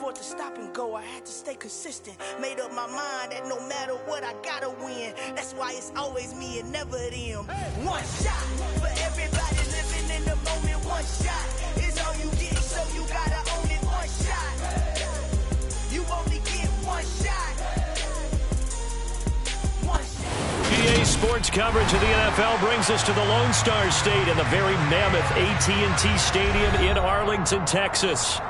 afford to stop and go. I had to stay consistent. Made up my mind that no matter what, I gotta win. That's why it's always me and never them. One shot for everybody living in the moment. One shot is all you get, so you gotta own it. One shot. You only get one shot. One shot. EA Sports coverage of the NFL brings us to the Lone Star State in the very mammoth AT&T Stadium in Arlington, Texas.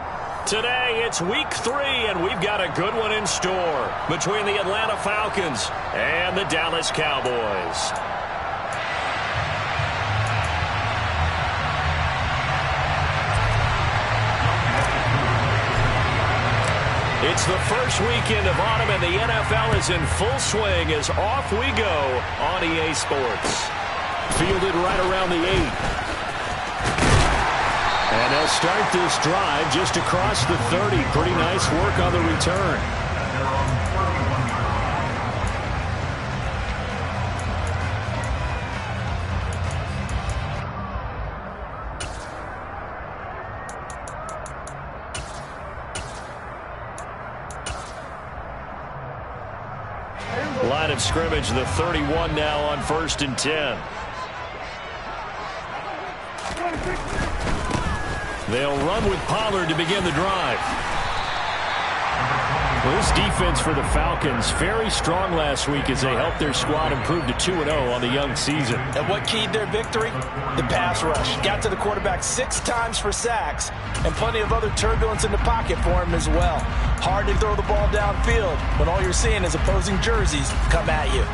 Today, it's week 3, and we've got a good one in store between the Atlanta Falcons and the Dallas Cowboys. It's the first weekend of autumn, and the NFL is in full swing as off we go on EA Sports. Fielded right around the 8. And they'll start this drive just across the 30. Pretty nice work on the return. Line of scrimmage, the 31 now on 1st and 10. They'll run with Pollard to begin the drive. Well, this defense for the Falcons, very strong last week as they helped their squad improve to 2-0 on the young season. And what keyed their victory? The pass rush. Got to the quarterback 6 times for sacks, and plenty of other turbulence in the pocket for him as well. Hard to throw the ball downfield when all you're seeing is opposing jerseys come at you.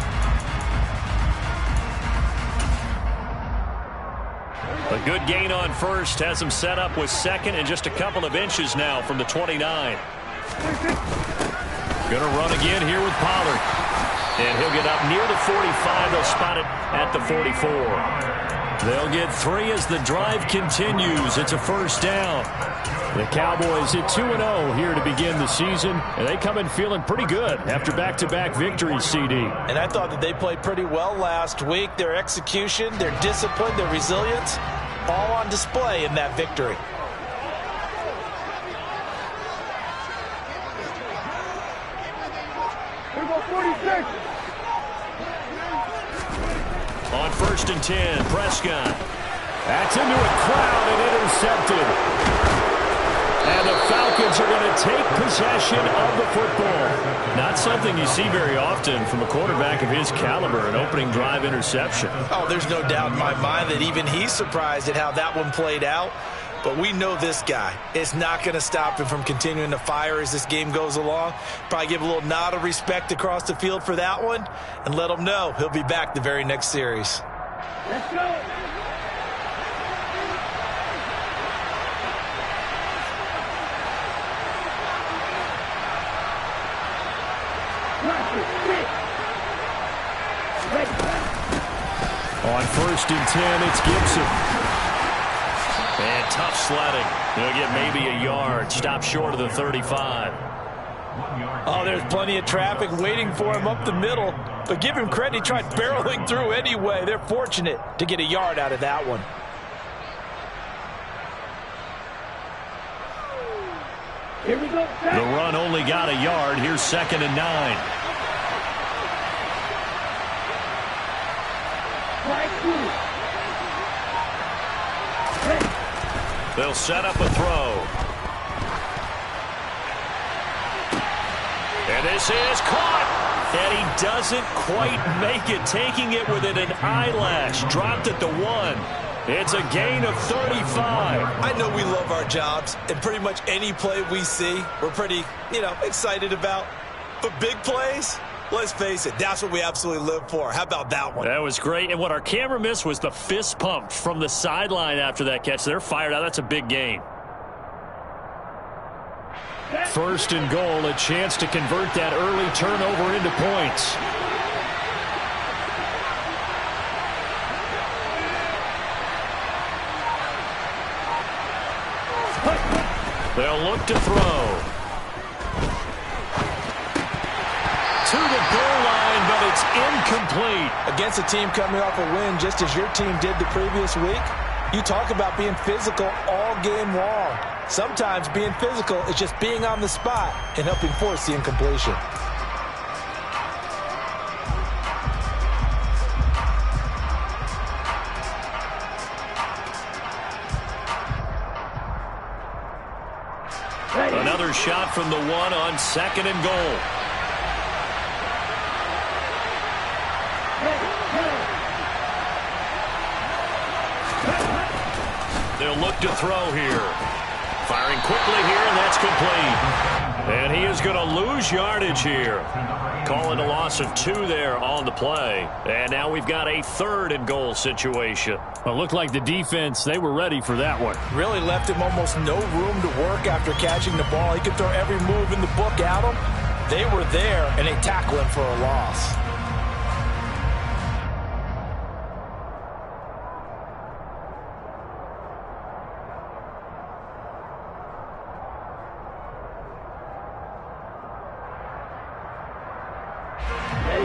A good gain on first has him set up with second and just a couple of inches now from the 29. Going to run again here with Pollard. And he'll get up near the 45. They'll spot it at the 44. They'll get 3 as the drive continues. It's a first down. The Cowboys at 2-0 here to begin the season, and they come in feeling pretty good after back-to-back victories, CD. And I thought that they played pretty well last week. Their execution, their discipline, their resilience, all on display in that victory. Here we go, 46. On 1st and 10, Prescott. That's into a crowd and intercepted. And the Falcons are going to take possession of the football. Not something you see very often from a quarterback of his caliber, an opening drive interception. Oh, there's no doubt in my mind that even he's surprised at how that one played out. But we know this guy is not going to stop him from continuing to fire as this game goes along. Probably give a little nod of respect across the field for that one and let him know he'll be back the very next series. Let's go. On 1st and 10, it's Gibson. And tough sledding. He'll get maybe a yard. Stop short of the 35. Oh, there's plenty of traffic waiting for him up the middle. But give him credit, he tried barreling through anyway. They're fortunate to get a yard out of that one. Here we go. The run only got a yard. Here's 2nd and 9. They'll set up a throw. And this is caught. And he doesn't quite make it, taking it within an eyelash. Dropped at the 1. It's a gain of 35. I know we love our jobs, and pretty much any play we see, we're pretty, excited about. But big plays, let's face it, that's what we absolutely live for. How about that one? That was great. And what our camera missed was the fist pump from the sideline after that catch. They're fired out. That's a big gain. 1st and goal, a chance to convert that early turnover into points. They'll look to throw. To the goal line, but it's incomplete. Against a team coming off a win just as your team did the previous week, You talk about being physical all game long. Sometimes being physical is just being on the spot and helping force the incompletion. Another shot from the one on 2nd and goal. They'll look to throw here. Firing quickly here, and that's complete. And he is going to lose yardage here. Calling a loss of 2 there on the play. And now we've got a 3rd and goal situation. Well, it looked like the defense, they were ready for that one. Really left him almost no room to work after catching the ball. He could throw every move in the book at him. They were there, and they tackle him for a loss.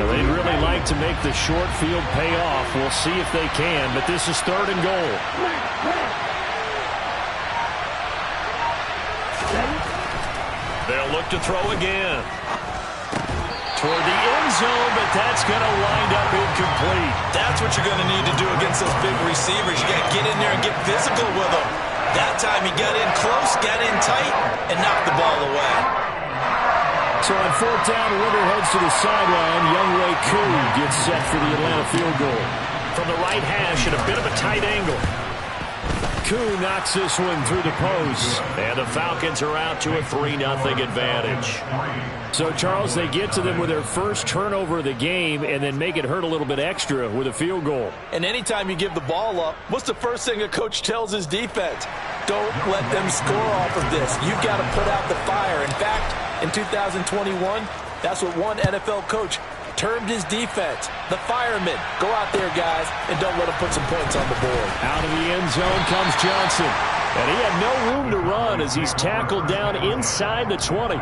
They'd really like to make the short field pay off. We'll see if they can, but this is 3rd and goal. They'll look to throw again. Toward the end zone, but that's going to wind up incomplete. That's what you're going to need to do against those big receivers. You got to get in there and get physical with them. That time he got in close, got in tight, and knocked the ball away. So on 4th down, Ritter heads to the sideline. Younghoe Koo gets set for the Atlanta field goal. From the right hash at a bit of a tight angle. Koo knocks this one through the post. And the Falcons are out to a 3-0 advantage. So, Charles, they get to them with their first turnover of the game and then make it hurt a little bit extra with a field goal. And anytime you give the ball up, what's the first thing a coach tells his defense? Don't let them score off of this. You've got to put out the fire. In fact, in 2021, that's what one NFL coach termed his defense. The firemen. Go out there, guys, and don't let them put some points on the board. Out of the end zone comes Johnson. And he had no room to run as he's tackled down inside the 20.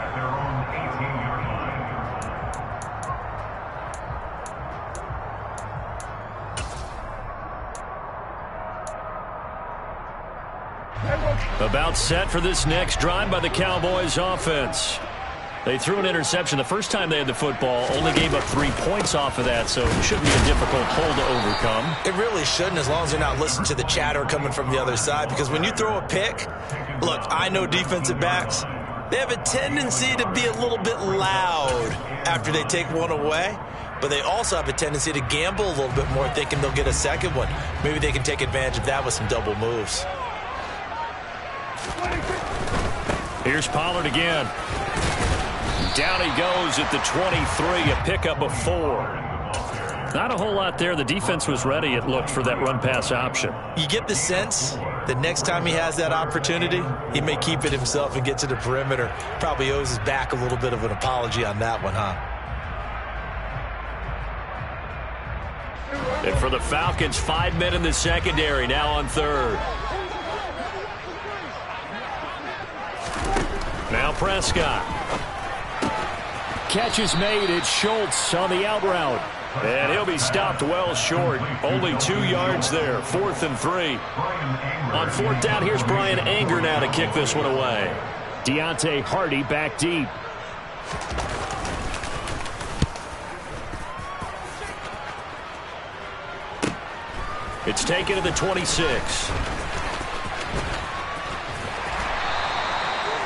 About set for this next drive by the Cowboys offense. They threw an interception the first time they had the football, only gave up 3 points off of that, so it shouldn't be a difficult hole to overcome. It really shouldn't, as long as you're not listening to the chatter coming from the other side, because when you throw a pick, look, I know defensive backs, they have a tendency to be a little bit loud after they take one away, but they also have a tendency to gamble a little bit more, thinking they'll get a second one. Maybe they can take advantage of that with some double moves. Here's Pollard again. Down he goes at the 23, a pickup of 4. Not a whole lot there. The defense was ready, it looked, for that run-pass option. You get the sense that next time he has that opportunity, he may keep it himself and get to the perimeter. Probably owes his back a little bit of an apology on that one, huh? And for the Falcons, 5 men in the secondary, now on 3rd. Now Prescott. Catch is made. It's Schultz on the out route. And he'll be stopped well short. Only 2 yards there. 4th and 3. On 4th down, here's Brian Anger now to kick this one away. Deontay Hardy back deep. It's taken to the 26.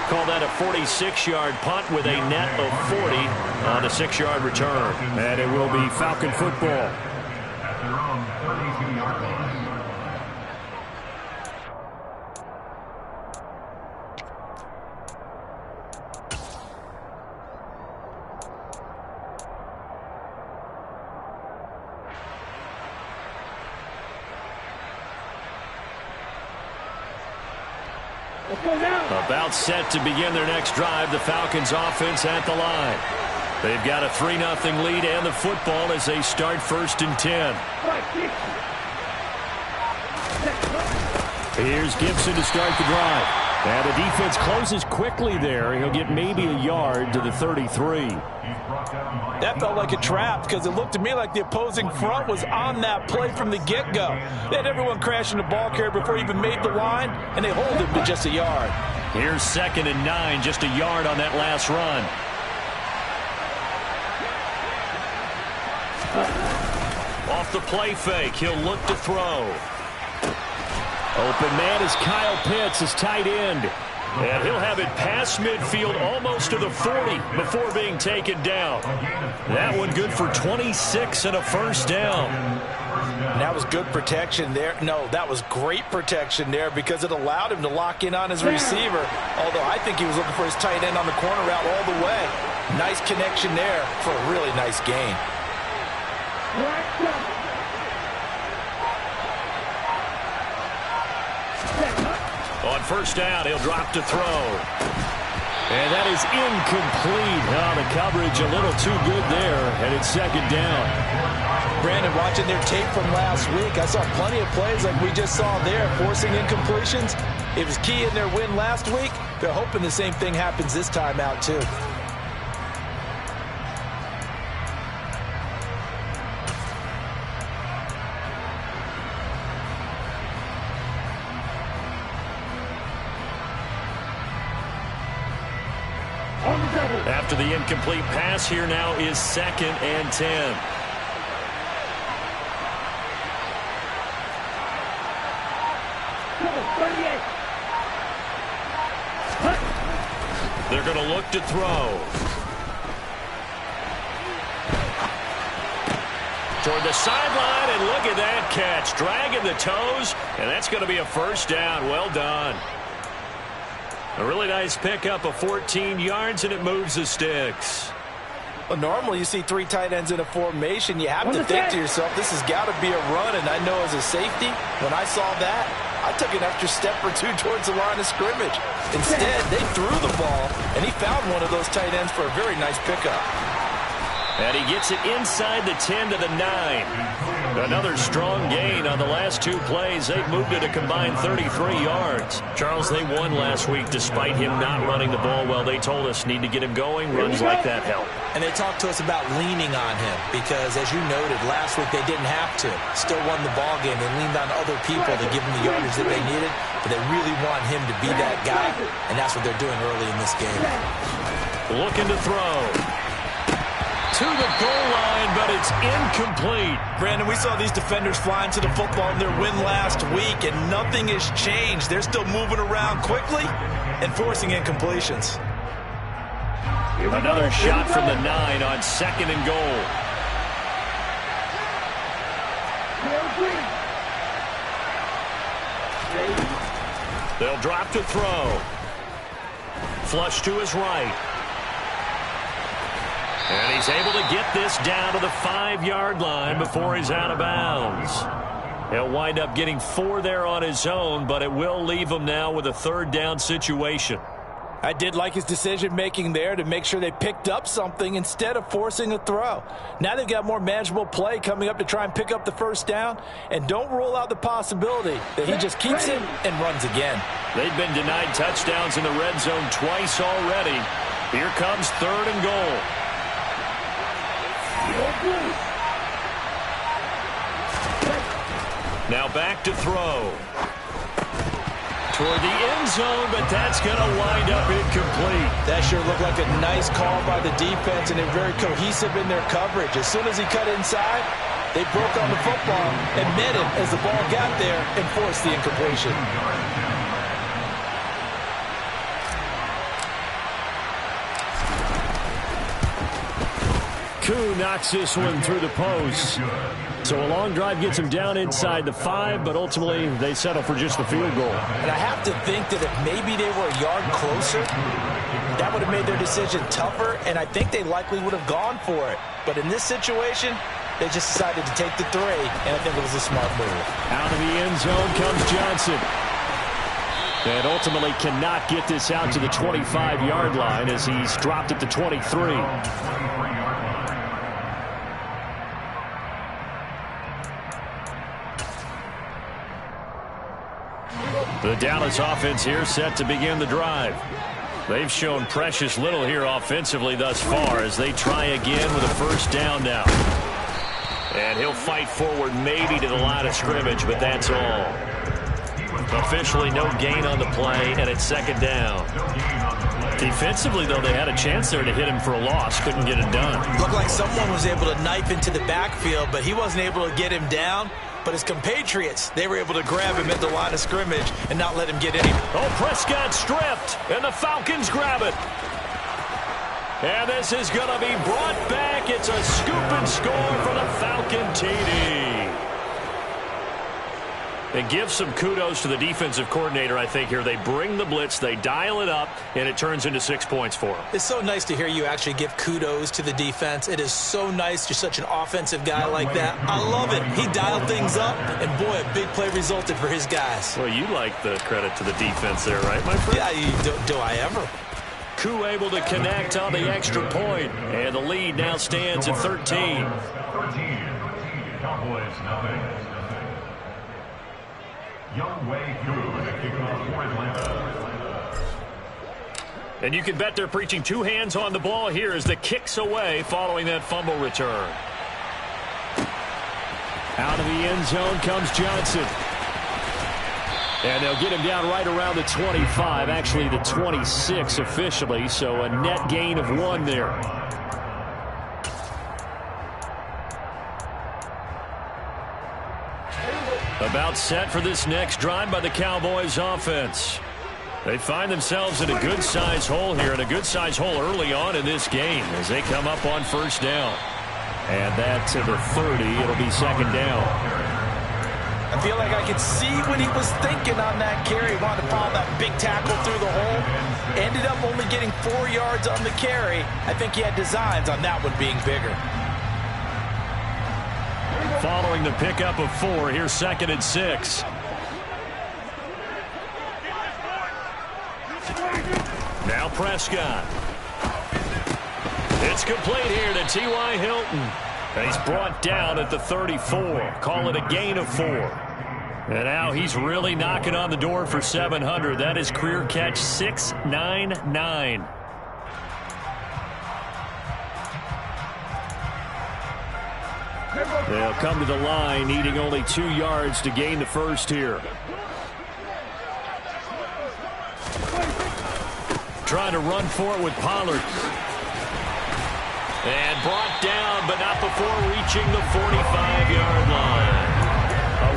Call that a 46-yard punt with a net of 40 on a 6-yard return. And it will be Falcon football. About set to begin their next drive. The Falcons offense at the line. They've got a 3-0 lead and the football as they start 1st and 10. Here's Gibson to start the drive. And the defense closes quickly there. He'll get maybe a yard to the 33. That felt like a trap because it looked to me like the opposing front was on that play from the get-go. They had everyone crashing the ball carrier before he even made the line, and they hold him to just a yard. Here's 2nd and 9, just a yard on that last run. Off the play fake, he'll look to throw. Open man is Kyle Pitts, his tight end. And he'll have it past midfield almost to the 40 before being taken down. That one good for 26 and a first down. And that was good protection there. No, that was great protection there because it allowed him to lock in on his receiver. Although I think he was looking for his tight end on the corner route all the way. Nice connection there for a really nice gain. On first down, he'll drop to throw. And that is incomplete. Oh, the coverage a little too good there, and it's 2nd down. Brandon, watching their tape from last week, I saw plenty of plays like we just saw there, forcing incompletions. It was key in their win last week. They're hoping the same thing happens this time out, too. After the incomplete pass, here now is 2nd and 10. They're going to look to throw. Toward the sideline, and look at that catch. Dragging the toes, and that's going to be a first down. Well done. A really nice pickup of 14 yards, and it moves the sticks. Well, normally you see 3 tight ends in a formation. You have to think to yourself, this has got to be a run. And I know as a safety, when I saw that, I took an extra step or 2 towards the line of scrimmage. Instead, they threw the ball, and he found one of those tight ends for a very nice pickup. And he gets it inside the 10 to the 9. Another strong gain on the last 2 plays. They've moved it a combined 33 yards. Charles, they won last week despite him not running the ball well. They told us need to get him going. Runs like that help. And they talked to us about leaning on him because, as you noted, last week they didn't have to. Still won the ball game. They leaned on other people to give them the yardage that they needed, but they really want him to be that guy, and that's what they're doing early in this game. Looking to throw. To the goal line, but it's incomplete. Brandon, we saw these defenders flying to the football in their win last week, and nothing has changed. They're still moving around quickly and forcing incompletions. Another shot from the 9 on 2nd and goal. They'll drop to throw. Flush to his right. And he's able to get this down to the 5-yard line before he's out of bounds. He'll wind up getting 4 there on his own, but it will leave him now with a 3rd down situation. I did like his decision-making there to make sure they picked up something instead of forcing a throw. Now they've got more manageable play coming up to try and pick up the 1st down, and don't rule out the possibility that he just keeps it and runs again. They've been denied touchdowns in the red zone twice already. Here comes 3rd and goal. Now back to throw. Toward the end zone, but that's going to wind up incomplete. That sure looked like a nice call by the defense, and they're very cohesive in their coverage. As soon as he cut inside, they broke on the football and met him as the ball got there and forced the incompletion. Koo knocks this one through the post. So a long drive gets him down inside the 5, but ultimately they settle for just the field goal. And I have to think that if maybe they were a yard closer, that would have made their decision tougher, and I think they likely would have gone for it. But in this situation, they just decided to take the 3, and I think it was a smart move. Out of the end zone comes Johnson. And ultimately cannot get this out to the 25-yard line as he's dropped at the 23. The Dallas offense here set to begin the drive. They've shown precious little here offensively thus far as they try again with a first down now. And he'll fight forward maybe to the line of scrimmage, but that's all. Officially no gain on the play, and it's second down. Defensively, though, they had a chance there to hit him for a loss. Couldn't get it done. Looked like someone was able to knife into the backfield, but he wasn't able to get him down. But his compatriots, they were able to grab him at the line of scrimmage and not let him get any. Oh, Prescott stripped, and the Falcons grab it. And this is going to be brought back. It's a scoop and score for the Falcon TD. And give some kudos to the defensive coordinator, I think, here. They bring the blitz, they dial it up, and it turns into 6 points for them. It's so nice to hear you actually give kudos to the defense. It is so nice. You're such an offensive guy like that. I love it. He dialed things up, and boy, a big play resulted for his guys. Well, you like the credit to the defense there, right, my friend? Yeah, do I ever? Koo able to connect on the extra point, and the lead now stands at 13. Cowboys nothing. Young way through the kickoff for Atlanta. And you can bet they're preaching two hands on the ball here as the kick's away following that fumble return. Out of the end zone comes Johnson. And they'll get him down right around the 25, actually the 26 officially, so a net gain of 1 there. About set for this next drive by the Cowboys offense. They find themselves in a good-sized hole here, and a good-sized hole early on in this game as they come up on first down. And that to the 30. It'll be second down. I feel like I could see what he was thinking on that carry. He wanted to follow that big tackle through the hole. Ended up only getting 4 yards on the carry. I think he had designs on that one being bigger. Following the pickup of 4, here's second and 6. Now Prescott. It's complete here to T.Y. Hilton. And he's brought down at the 34. Call it a gain of 4. And now he's really knocking on the door for 700. That is career catch 699. They'll come to the line, needing only 2 yards to gain the first here. Trying to run for it with Pollard. And brought down, but not before reaching the 45-yard line.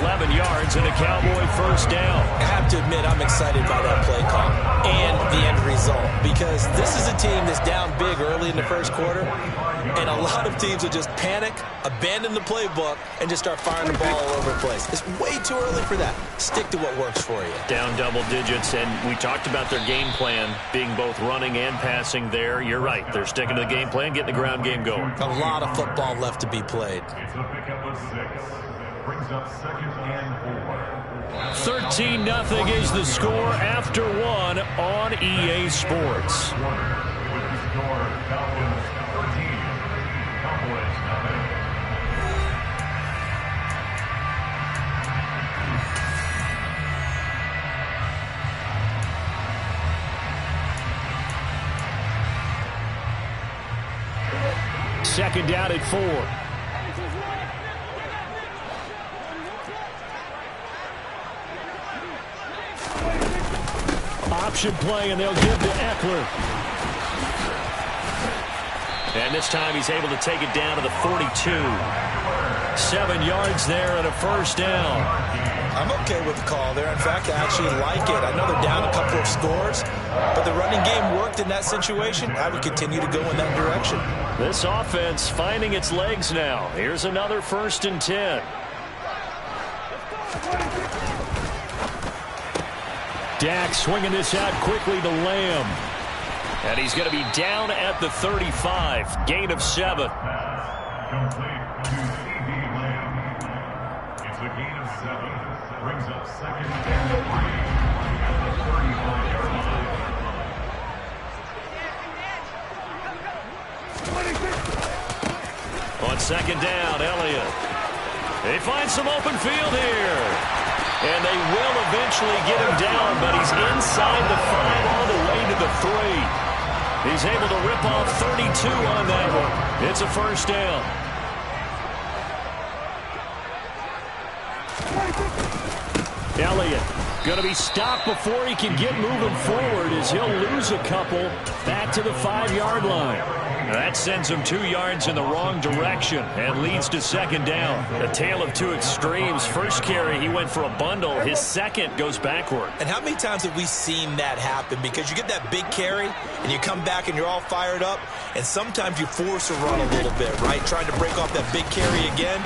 11 yards and a Cowboy first down. I have to admit, I'm excited by that play call and the end result, because this is a team that's down big early in the first quarter, and a lot of teams will just panic, abandon the playbook, and just start firing the ball all over the place. It's way too early for that. Stick to what works for you. Down double digits, and we talked about their game plan being both running and passing there. You're right. They're sticking to the game plan, getting the ground game going. A lot of football left to be played. It's a pickup of 6. Brings up second and 4. 13-0 is the score after 1 on EA Sports. With the score, Falcons 13, Cowboys nothing. Second down at 4. Option play, and they'll give to Eckler. And this time he's able to take it down to the 42. 7 yards there and a first down. I'm okay with the call there. In fact, I actually like it. I know they're down a couple of scores, but the running game worked in that situation. I would continue to go in that direction. This offense finding its legs now. Here's another 1st and 10. Dak swinging this out quickly to Lamb. And he's going to be down at the 35. Gain of 7. Complete to C.D. Lamb. It's a gain of 7. Brings up second and 3. At the 35-yard line. On second down, Elliott. They find some open field here. And they will eventually get him down, but he's inside the 5 all the way to the 3. He's able to rip off 32 on that one. It's a first down. Elliott going to be stopped before he can get moving forward as he'll lose a couple back to the 5-yard line. That sends him 2 yards in the wrong direction and leads to second down. A tale of two extremes. First carry, he went for a bundle. His second goes backward. And how many times have we seen that happen? Because you get that big carry, and you come back and you're all fired up, and sometimes you force a run a little bit, right? Trying to break off that big carry again,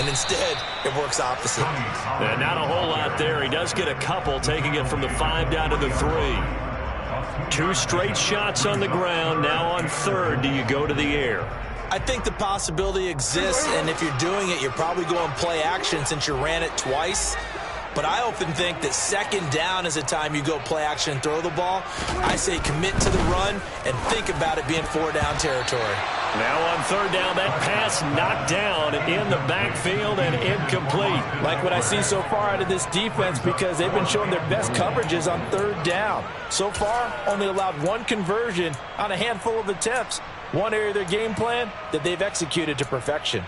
and instead it works opposite. And not a whole lot there. He does get a couple, taking it from the 5 down to the 3. 2 straight shots on the ground. Now on third, do you go to the air? I think the possibility exists, and if you're doing it, you're probably going play action since you ran it twice. But I often think that second down is a time you go play action and throw the ball. I say commit to the run and think about it being 4-down territory. Now on third down, that pass knocked down in the backfield and incomplete. Like what I see so far out of this defense, because they've been showing their best coverages on third down. So far, only allowed 1 conversion on a handful of attempts. One area of their game plan that they've executed to perfection.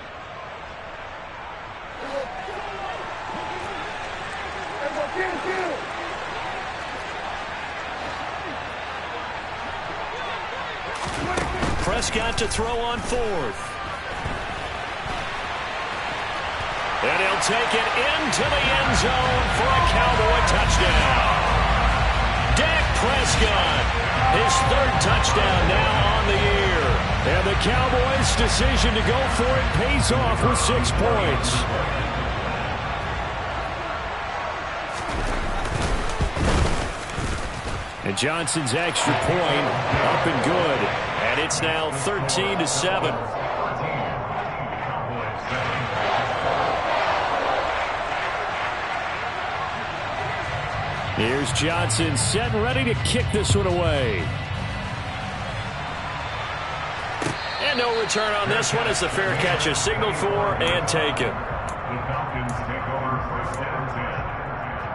Prescott to throw on 4th. And he'll take it into the end zone for a Cowboy touchdown. Dak Prescott, his 3rd touchdown now on the year. And the Cowboys' decision to go for it pays off with 6 points. And Johnson's extra point up and good. And it's now 13-7. Here's Johnson set and ready to kick this one away. And no return on this one as the fair catch is signaled for and taken. The Falcons take over first and 10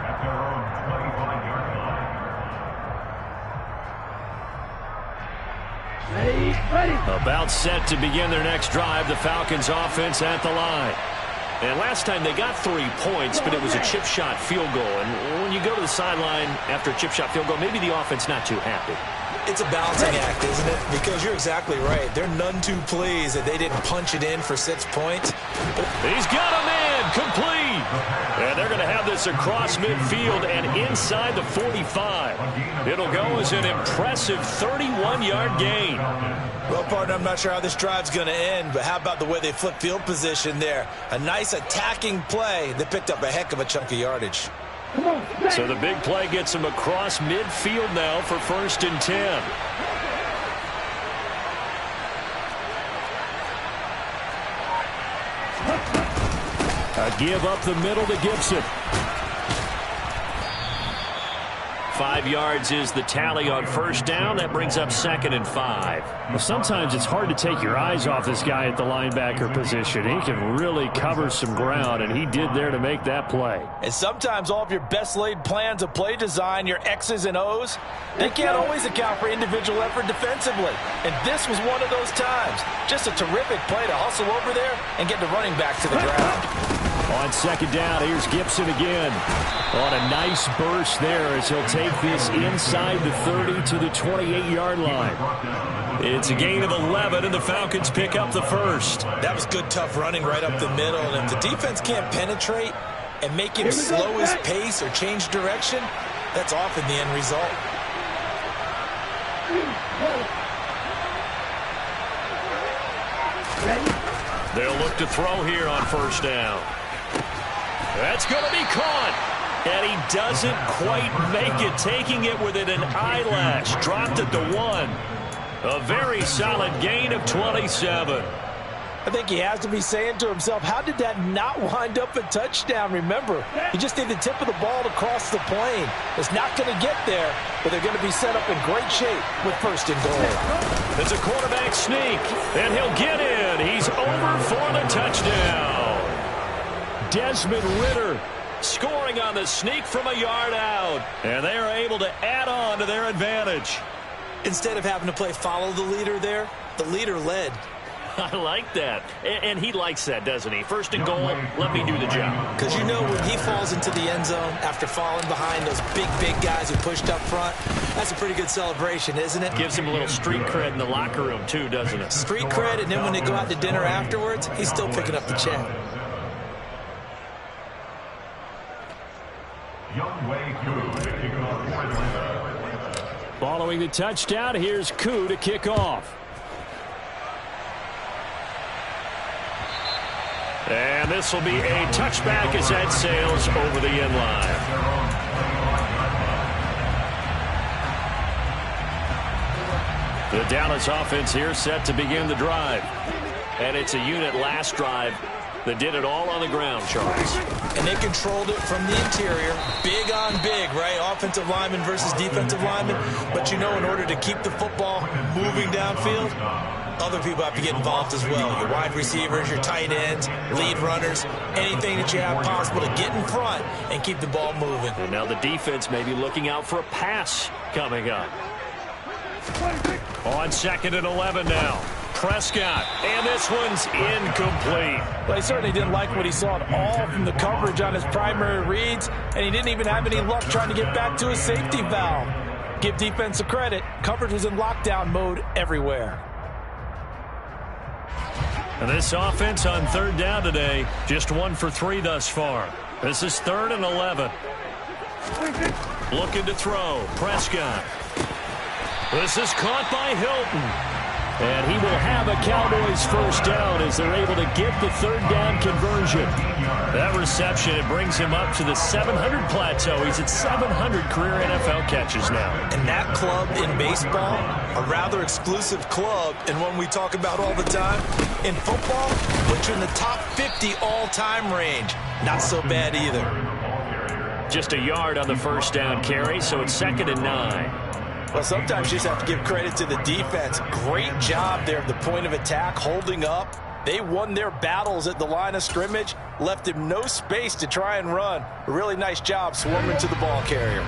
at their own 25-yard line. Ready. About set to begin their next drive, the Falcons offense at the line. And last time they got 3 points, but it was a chip shot field goal. And when you go to the sideline after a chip shot field goal, maybe the offense not too happy. It's a balancing act, isn't it? Because you're exactly right. They're none too pleased that they didn't punch it in for 6 points. He's got him in, complete. And they're going to have this across midfield and inside the 45. It'll go as an impressive 31-yard gain. Well, partner, I'm not sure how this drive's going to end, but how about the way they flip field position there? A nice attacking play that picked up a heck of a chunk of yardage. So the big play gets him across midfield now for 1st and 10. A give up the middle to Gibson. 5 yards is the tally on 1st down. That brings up 2nd and 5. Well, sometimes it's hard to take your eyes off this guy at the linebacker position. He can really cover some ground, and he did there to make that play. And sometimes all of your best laid plans of play design, your X's and O's, they can't always account for individual effort defensively. And this was one of those times. Just a terrific play to hustle over there and get the running back to the ground. On 2nd down, here's Gibson again. On a nice burst there as he'll take this inside the 30 to the 28-yard line. It's a gain of 11, and the Falcons pick up the 1st. That was good, tough running right up the middle. And if the defense can't penetrate and make him slow his pace or change direction, that's often the end result. They'll look to throw here on 1st down. That's going to be caught. And he doesn't quite make it, taking it within an eyelash. Dropped at the 1. A very solid gain of 27. I think he has to be saying to himself, how did that not wind up a touchdown? Remember, he just need the tip of the ball to cross the plane. It's not going to get there, but they're going to be set up in great shape with 1st and goal. It's a quarterback sneak, and he'll get in. He's over for the touchdown. Desmond Ridder scoring on the sneak from a yard out. And they are able to add on to their advantage. Instead of having to play follow the leader there, the leader led. I like that. And he likes that, doesn't he? First and goal, let me do the job. Because you know when he falls into the end zone after falling behind those big guys who pushed up front, that's a pretty good celebration, isn't it? Gives him a little street cred in the locker room, too, doesn't it? Street cred, and then when they go out to dinner afterwards, he's still picking up the check. Following the touchdown, here's Koo to kick off. And this will be a touchback as that sails over the end line. The Dallas offense here set to begin the drive. And it's a unit last drive that did it all on the ground, Charles. And they controlled it from the interior. Big on big, right? Offensive lineman versus defensive lineman. But you know, in order to keep the football moving downfield, other people have to get involved as well. Your wide receivers, your tight ends, lead runners, anything that you have possible to get in front and keep the ball moving. And now the defense may be looking out for a pass coming up. On 2nd and 11 now. Prescott, and this one's incomplete. Well, he certainly didn't like what he saw at all from the coverage on his primary reads, and he didn't even have any luck trying to get back to his safety valve. Give defense a credit. Coverage was in lockdown mode everywhere. And this offense on 3rd down today, just 1 for 3 thus far. This is 3rd and 11. Looking to throw. Prescott. This is caught by Hilton. And he will have a Cowboys first down as they're able to get the 3rd down conversion. That reception, it brings him up to the 700 plateau. He's at 700 career NFL catches now. And that club in baseball, a rather exclusive club, and one we talk about all the time. In football, puts you in the top 50 all-time range. Not so bad either. Just a yard on the first down carry, so it's 2nd and 9. Well, sometimes you just have to give credit to the defense. Great job there at the point of attack, holding up. They won their battles at the line of scrimmage, left him no space to try and run. A really nice job swarming to the ball carrier.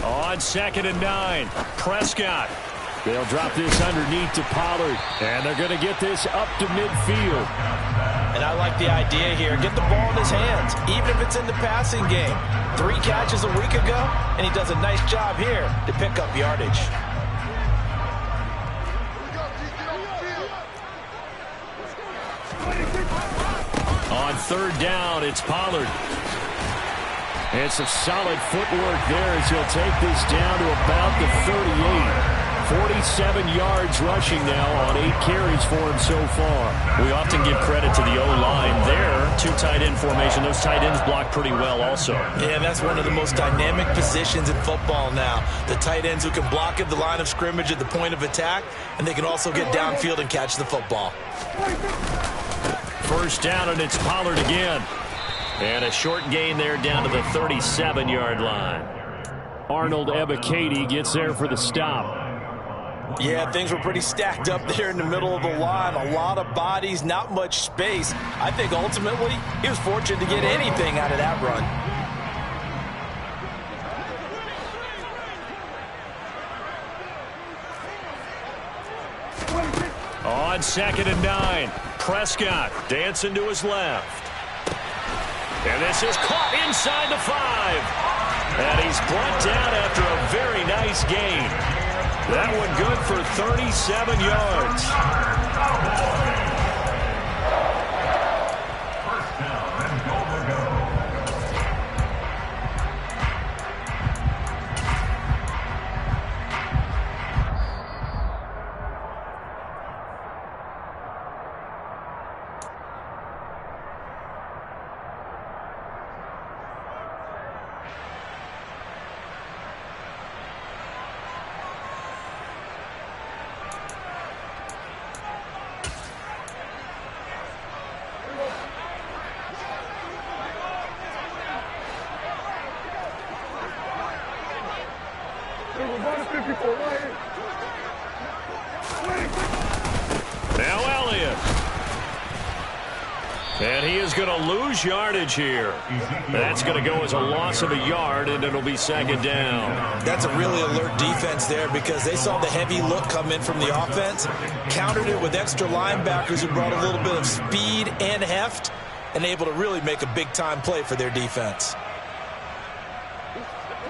On 2nd and 9, Prescott. They'll drop this underneath to Pollard, and they're going to get this up to midfield. And I like the idea here. Get the ball in his hands, even if it's in the passing game. 3 catches a week ago, and he does a nice job here to pick up yardage. On 3rd down, it's Pollard. And some solid footwork there as he'll take this down to about the 38. 47 yards rushing now on 8 carries for him so far. We often give credit to the O-line there. 2 tight end formation. Those tight ends block pretty well also. Yeah, that's one of the most dynamic positions in football now. The tight ends who can block at the line of scrimmage at the point of attack, and they can also get downfield and catch the football. First down, and it's Pollard again. And a short gain there down to the 37-yard line. Arnold Ebiketie gets there for the stop. Yeah, things were pretty stacked up there in the middle of the line. A lot of bodies, not much space. I think ultimately he was fortunate to get anything out of that run. On 2nd and 9, Prescott dancing to his left. And this is caught inside the 5. And he's brought down after a very nice gain. That one good for 37 yards. First down and goal to go. And he is going to lose yardage here. That's going to go as a loss of a yard, and it'll be second down. That's a really alert defense there because they saw the heavy look come in from the offense, countered it with extra linebackers who brought a little bit of speed and heft, and able to really make a big-time play for their defense.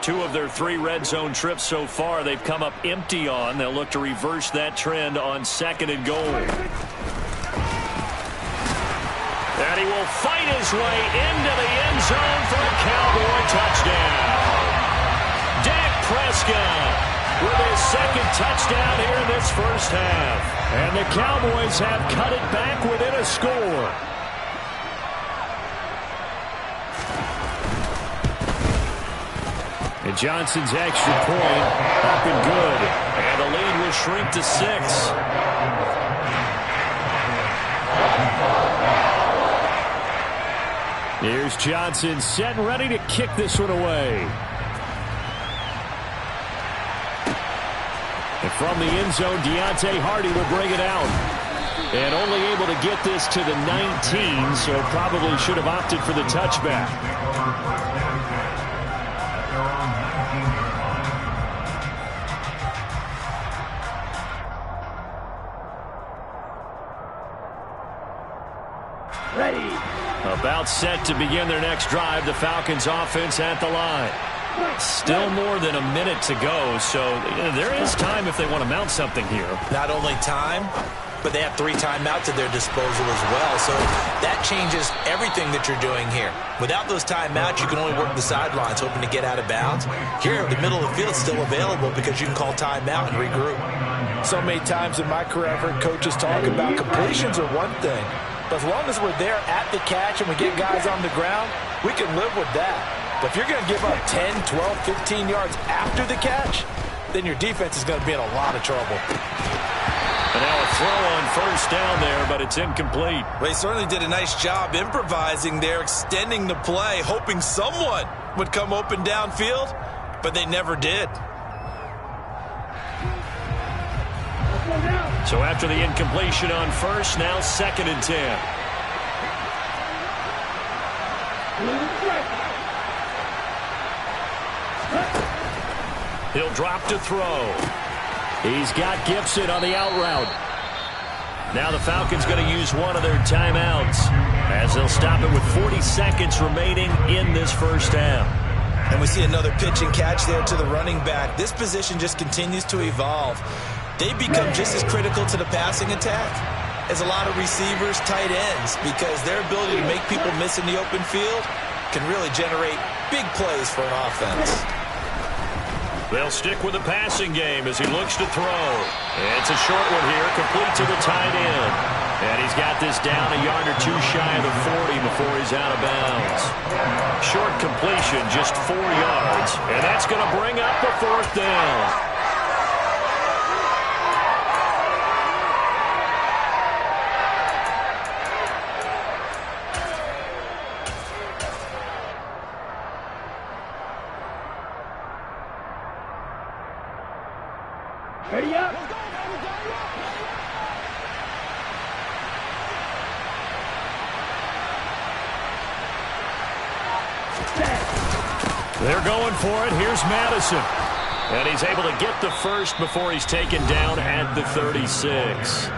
2 of their 3 red zone trips so far they've come up empty on. They'll look to reverse that trend on 2nd and goal. And he will fight his way into the end zone for a Cowboy touchdown. Dak Prescott with his 2nd touchdown here in this first half. And the Cowboys have cut it back within a score. And Johnson's extra point up and good. And the lead will shrink to 6. Here's Johnson set and ready to kick this one away. And from the end zone, Deontay Hardy will bring it out. And only able to get this to the 19, so probably should have opted for the touchback. Ready. About set to begin their next drive. The Falcons offense at the line. Still more than a minute to go, so there is time if they want to mount something here. Not only time, but they have 3 timeouts at their disposal as well, so that changes everything that you're doing here. Without those timeouts, you can only work the sidelines, hoping to get out of bounds. Here, the middle of the field is still available because you can call timeout and regroup. So many times in my career, I've heard coaches talk about completions are one thing, but as long as we're there at the catch and we get guys on the ground, we can live with that. But if you're going to give up 10, 12, 15 yards after the catch, then your defense is going to be in a lot of trouble. And now a throw on first down there, but it's incomplete. Well, he certainly did a nice job improvising there, extending the play, hoping someone would come open downfield, but they never did. So after the incompletion on first, now 2nd and 10. He'll drop to throw. He's got Gibson on the out route. Now the Falcons going to use one of their timeouts as they'll stop it with 40 seconds remaining in this first half. And we see another pitch and catch there to the running back. This position just continues to evolve. They become just as critical to the passing attack as a lot of receivers, tight ends, because their ability to make people miss in the open field can really generate big plays for an offense. They'll stick with the passing game as he looks to throw. It's a short one here, complete to the tight end. And he's got this down a yard or 2 shy of the 40 before he's out of bounds. Short completion, just 4 yards. And that's going to bring up the 4th down. Ready up. They're going for it. Here's Madison. And he's able to get the first before he's taken down at the 36.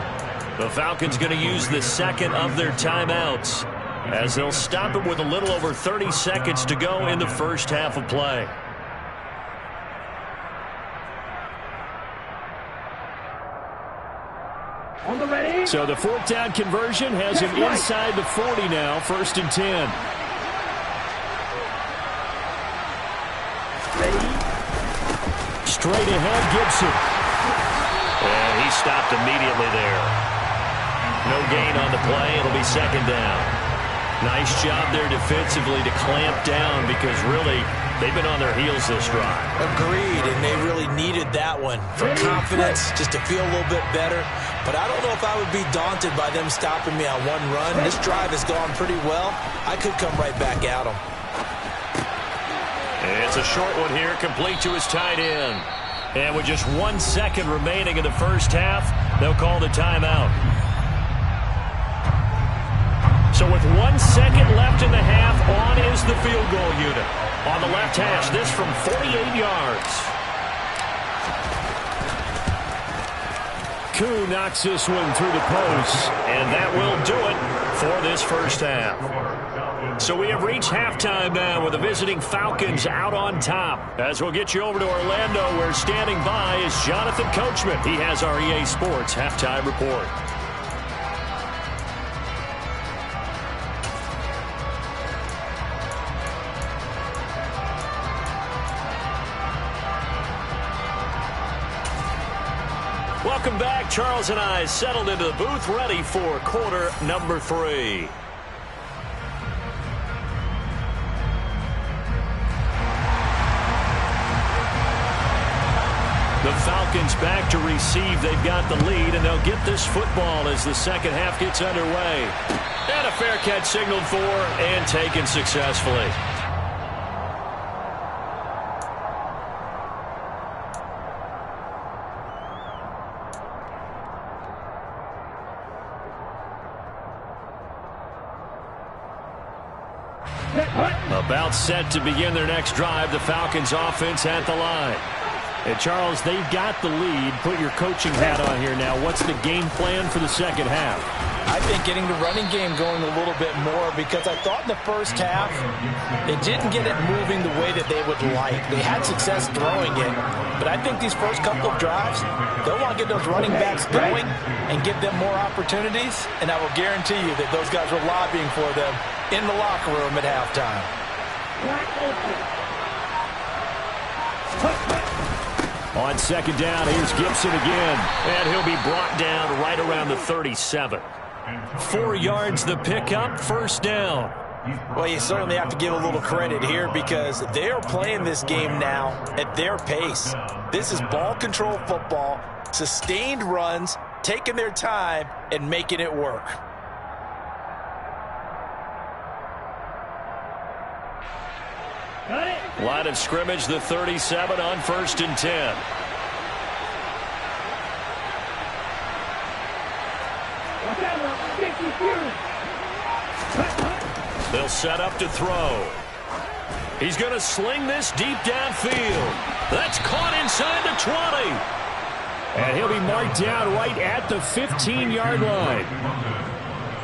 The Falcons going to use the 2nd of their timeouts as they'll stop it with a little over 30 seconds to go in the first half of play. On the ready. So the 4th down conversion has him inside the 40 now, 1st and 10. Ready. Straight ahead, Gibson. And he stopped immediately there. No gain on the play. It'll be 2nd down. Nice job there defensively to clamp down because really they've been on their heels this drive. Agreed, and they really needed that one for confidence, just to feel a little bit better. But I don't know if I would be daunted by them stopping me on one run. This drive has gone pretty well. I could come right back at them. It's a short one here, complete to his tight end. And with just 1 second remaining in the first half, they'll call the timeout. So with 1 second left in the half, on is the field goal unit. On the left hash, this from 48 yards. Koo knocks this one through the post, and that will do it for this first half. So we have reached halftime now with the visiting Falcons out on top. As we'll get you over to Orlando, where standing by is Jonathan Coachman. He has our EA Sports halftime report. Welcome back. Charles and I settled into the booth, ready for quarter number 3. The Falcons back to receive. They've got the lead, and they'll get this football as the second half gets underway. And a fair catch signaled for and taken successfully. About set to begin their next drive. The Falcons offense at the line. And Charles, they've got the lead. Put your coaching hat on here now. What's the game plan for the second half? I think getting the running game going a little bit more, because I thought in the first half they didn't get it moving the way that they would like. They had success throwing it, but I think these first couple of drives, they'll want to get those running backs going and give them more opportunities, and I will guarantee you that those guys were lobbying for them in the locker room at halftime. On second down, here's Gibson again, and he'll be brought down right around the 37. 4 yards the pickup, first down. Well, you certainly have to give a little credit here, because they are playing this game now at their pace. This is ball control football, sustained runs, taking their time and making it work. Line of scrimmage, the 37 on 1st and 10. They'll set up to throw. He's going to sling this deep downfield. That's caught inside the 20. And he'll be marked down right at the 15-yard line.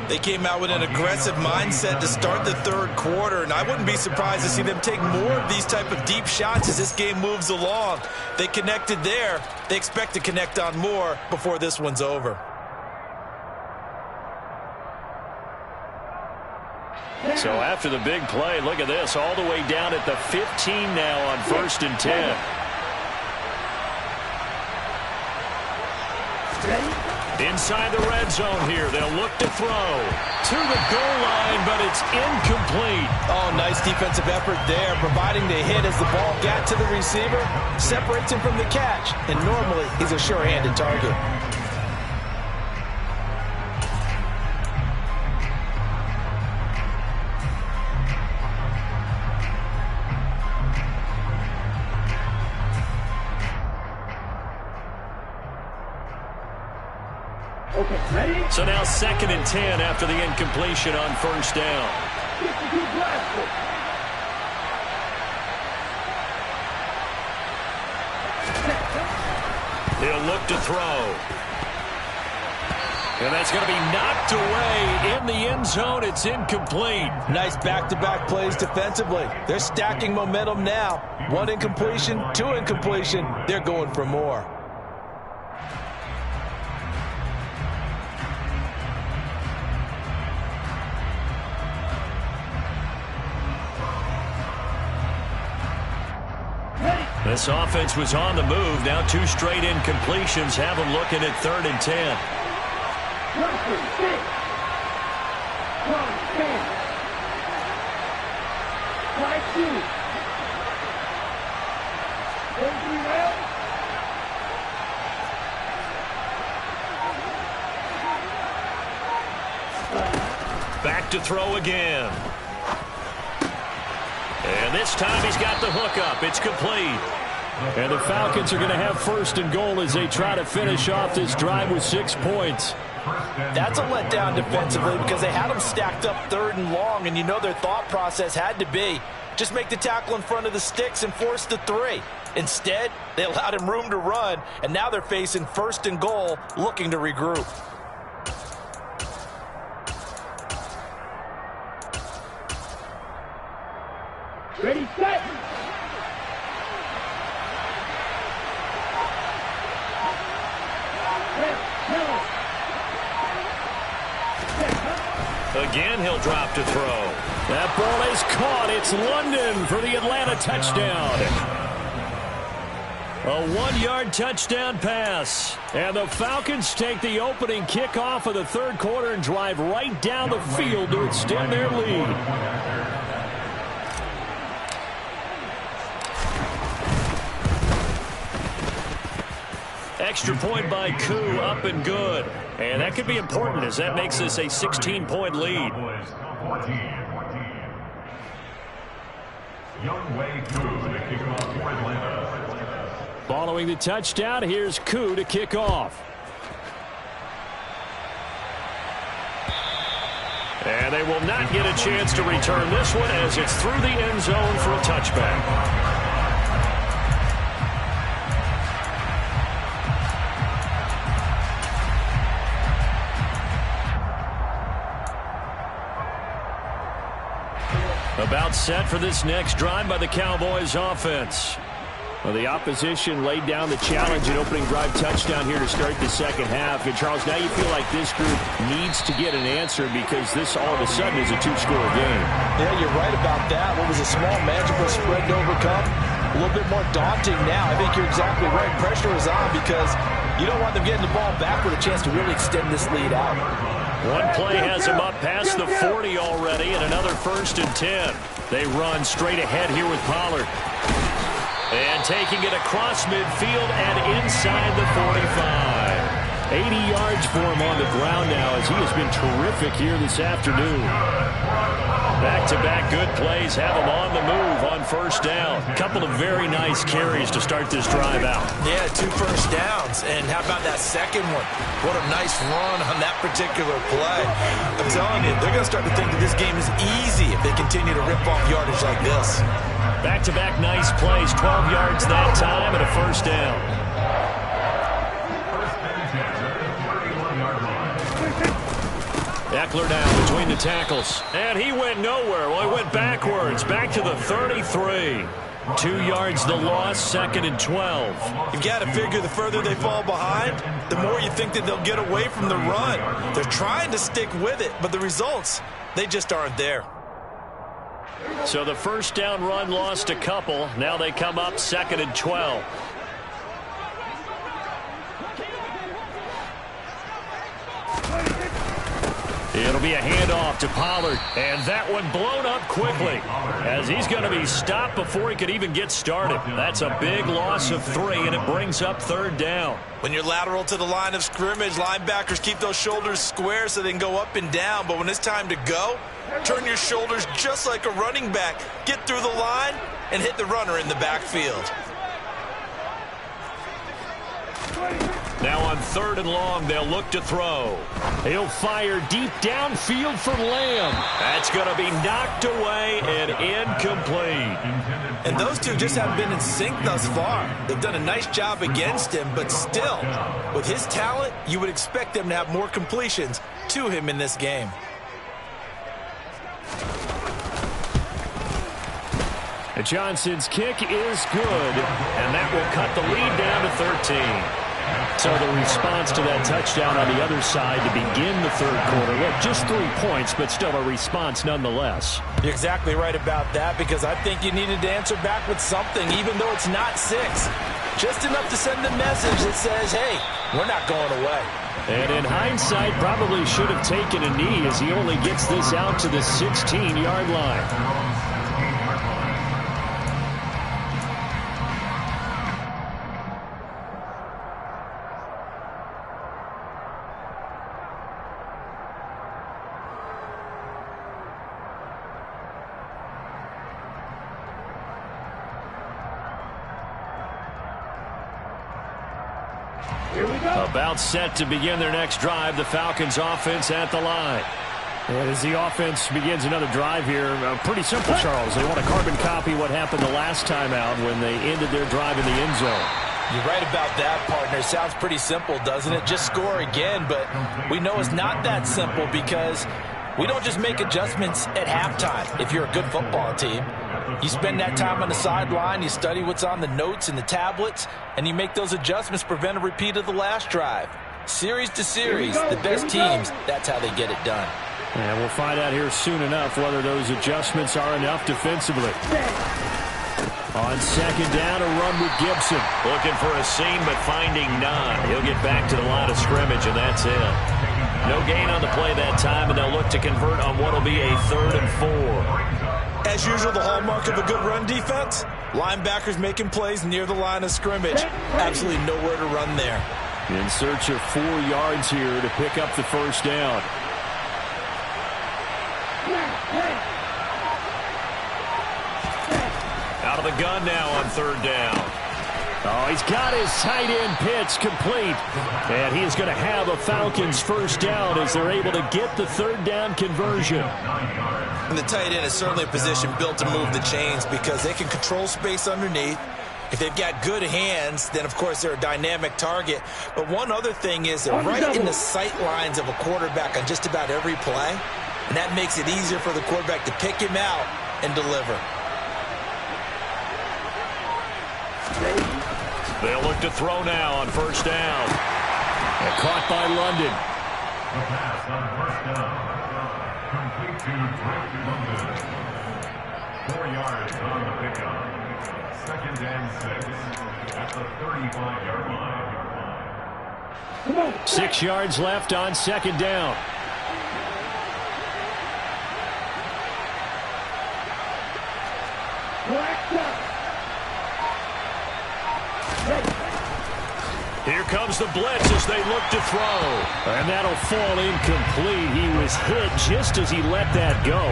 They came out with an aggressive mindset to start the third quarter, and I wouldn't be surprised to see them take more of these type of deep shots as this game moves along. They connected there. They expect to connect on more before this one's over. So after the big play, look at this, all the way down at the 15 now on 1st and 10. Inside the red zone here. They'll look to throw to the goal line, but it's incomplete. Oh, nice defensive effort there, providing the hit as the ball got to the receiver, separates him from the catch, and normally he's a sure-handed target. So now 2nd and 10 after the incompletion on 1st down. He'll look to throw. And that's going to be knocked away in the end zone. It's incomplete. Nice back-to-back plays defensively. They're stacking momentum now. 1 incompletion, 2 incompletion. They're going for more. This offense was on the move. Now 2 straight incompletions have them looking at 3rd and 10. Back to throw again. And this time he's got the hookup. It's complete. And the Falcons are going to have 1st and goal as they try to finish off this drive with 6 points. That's a letdown defensively because they had them stacked up 3rd and long, and you know their thought process had to be just make the tackle in front of the sticks and force the 3. Instead, they allowed him room to run, and now they're facing 1st and goal, looking to regroup. Ready, set. Again, he'll drop to throw. That ball is caught. It's London for the Atlanta touchdown. A 1-yard touchdown pass. And the Falcons take the opening kickoff of the 3rd quarter and drive right down the field to extend their lead. Extra point by Koo, up and good. And that could be important as that makes this a 16-point lead. Following the touchdown, here's Koo to kick off. And they will not get a chance to return this one as it's through the end zone for a touchback. About set for this next drive by the Cowboys offense. Well, the opposition laid down the challenge and opening drive touchdown here to start the second half. And, Charles, now you feel like this group needs to get an answer because this all of a sudden is a 2-score game. Yeah, you're right about that. What was a small, manageable spread to overcome? A little bit more daunting now. I think you're exactly right. Pressure is on because you don't want them getting the ball back with a chance to really extend this lead out. One play has them up past the 40 already, and another 1st and 10. They run straight ahead here with Pollard. And taking it across midfield and inside the 45. 80 yards for him on the ground now as he has been terrific here this afternoon. Back-to-back good plays have him on the move on 1st down. A couple of very nice carries to start this drive out. Yeah, 2 first downs. And how about that second one? What a nice run on that particular play. I'm telling you, they're going to start to think that this game is easy if they continue to rip off yardage like this. Back-to-back nice plays, 12 yards that time and a 1st down. Eckler down between the tackles. And he went nowhere. Well, he went backwards. Back to the 33. 2 yards the loss, 2nd and 12. You've got to figure the further they fall behind, the more you think that they'll get away from the run. They're trying to stick with it, but the results, they just aren't there. So the 1st down run lost a couple. Now they come up 2nd and 12. It'll be a handoff to Pollard, and that one blown up quickly as he's going to be stopped before he could even get started. That's a big loss of 3, and it brings up 3rd down. When you're lateral to the line of scrimmage, linebackers keep those shoulders square so they can go up and down, but when it's time to go, turn your shoulders just like a running back. Get through the line and hit the runner in the backfield. Now on 3rd and long, they'll look to throw. He'll fire deep downfield for Lamb. That's going to be knocked away and incomplete. And those two just haven't been in sync thus far. They've done a nice job against him, but still, with his talent, you would expect them to have more completions to him in this game. Johnson's kick is good, and that will cut the lead down to 13. So the response to that touchdown on the other side to begin the 3rd quarter. Look, just 3 points, but still a response nonetheless. You're exactly right about that because I think you needed to answer back with something, even though it's not 6. Just enough to send a message that says, hey, we're not going away. And in hindsight, probably should have taken a knee as he only gets this out to the 16-yard line. A About set to begin their next drive. The Falcons offense at the line. And as the offense begins another drive here, pretty simple, Charles. They want to carbon copy what happened the last time out when they ended their drive in the end zone. You're right about that, partner. Sounds pretty simple, doesn't it? Just score again, but we know it's not that simple because we don't just make adjustments at halftime if you're a good football team. You spend that time on the sideline, you study what's on the notes and the tablets, and you make those adjustments to prevent a repeat of the last drive. Series to series, the best teams, that's how they get it done. And we'll find out here soon enough whether those adjustments are enough defensively. On second down, a run with Gibson. Looking for a seam, but finding none. He'll get back to the line of scrimmage, and that's it. No gain on the play that time, and they'll look to convert on what will be a 3rd and 4. As usual, the hallmark of a good run defense, linebackers making plays near the line of scrimmage. Absolutely nowhere to run there. In search of 4 yards here to pick up the first down. Out of the gun now on 3rd down. Oh, he's got his tight end pitch complete. And he is going to have a Falcons first down as they're able to get the 3rd down conversion. And the tight end is certainly a position built to move the chains because they can control space underneath. If they've got good hands, then, of course, they're a dynamic target. But one other thing is they're right in the sight lines of a quarterback on just about every play. And that makes it easier for the quarterback to pick him out and deliver. They'll look to throw now on 1st down. And caught by London. The pass on 1st down. Complete to Drake London. 4 yards on the pickup. 2nd and 6 at the 35-yard line. 6 yards left on 2nd down. Here comes the blitz as they look to throw. And that'll fall incomplete. He was hit just as he let that go.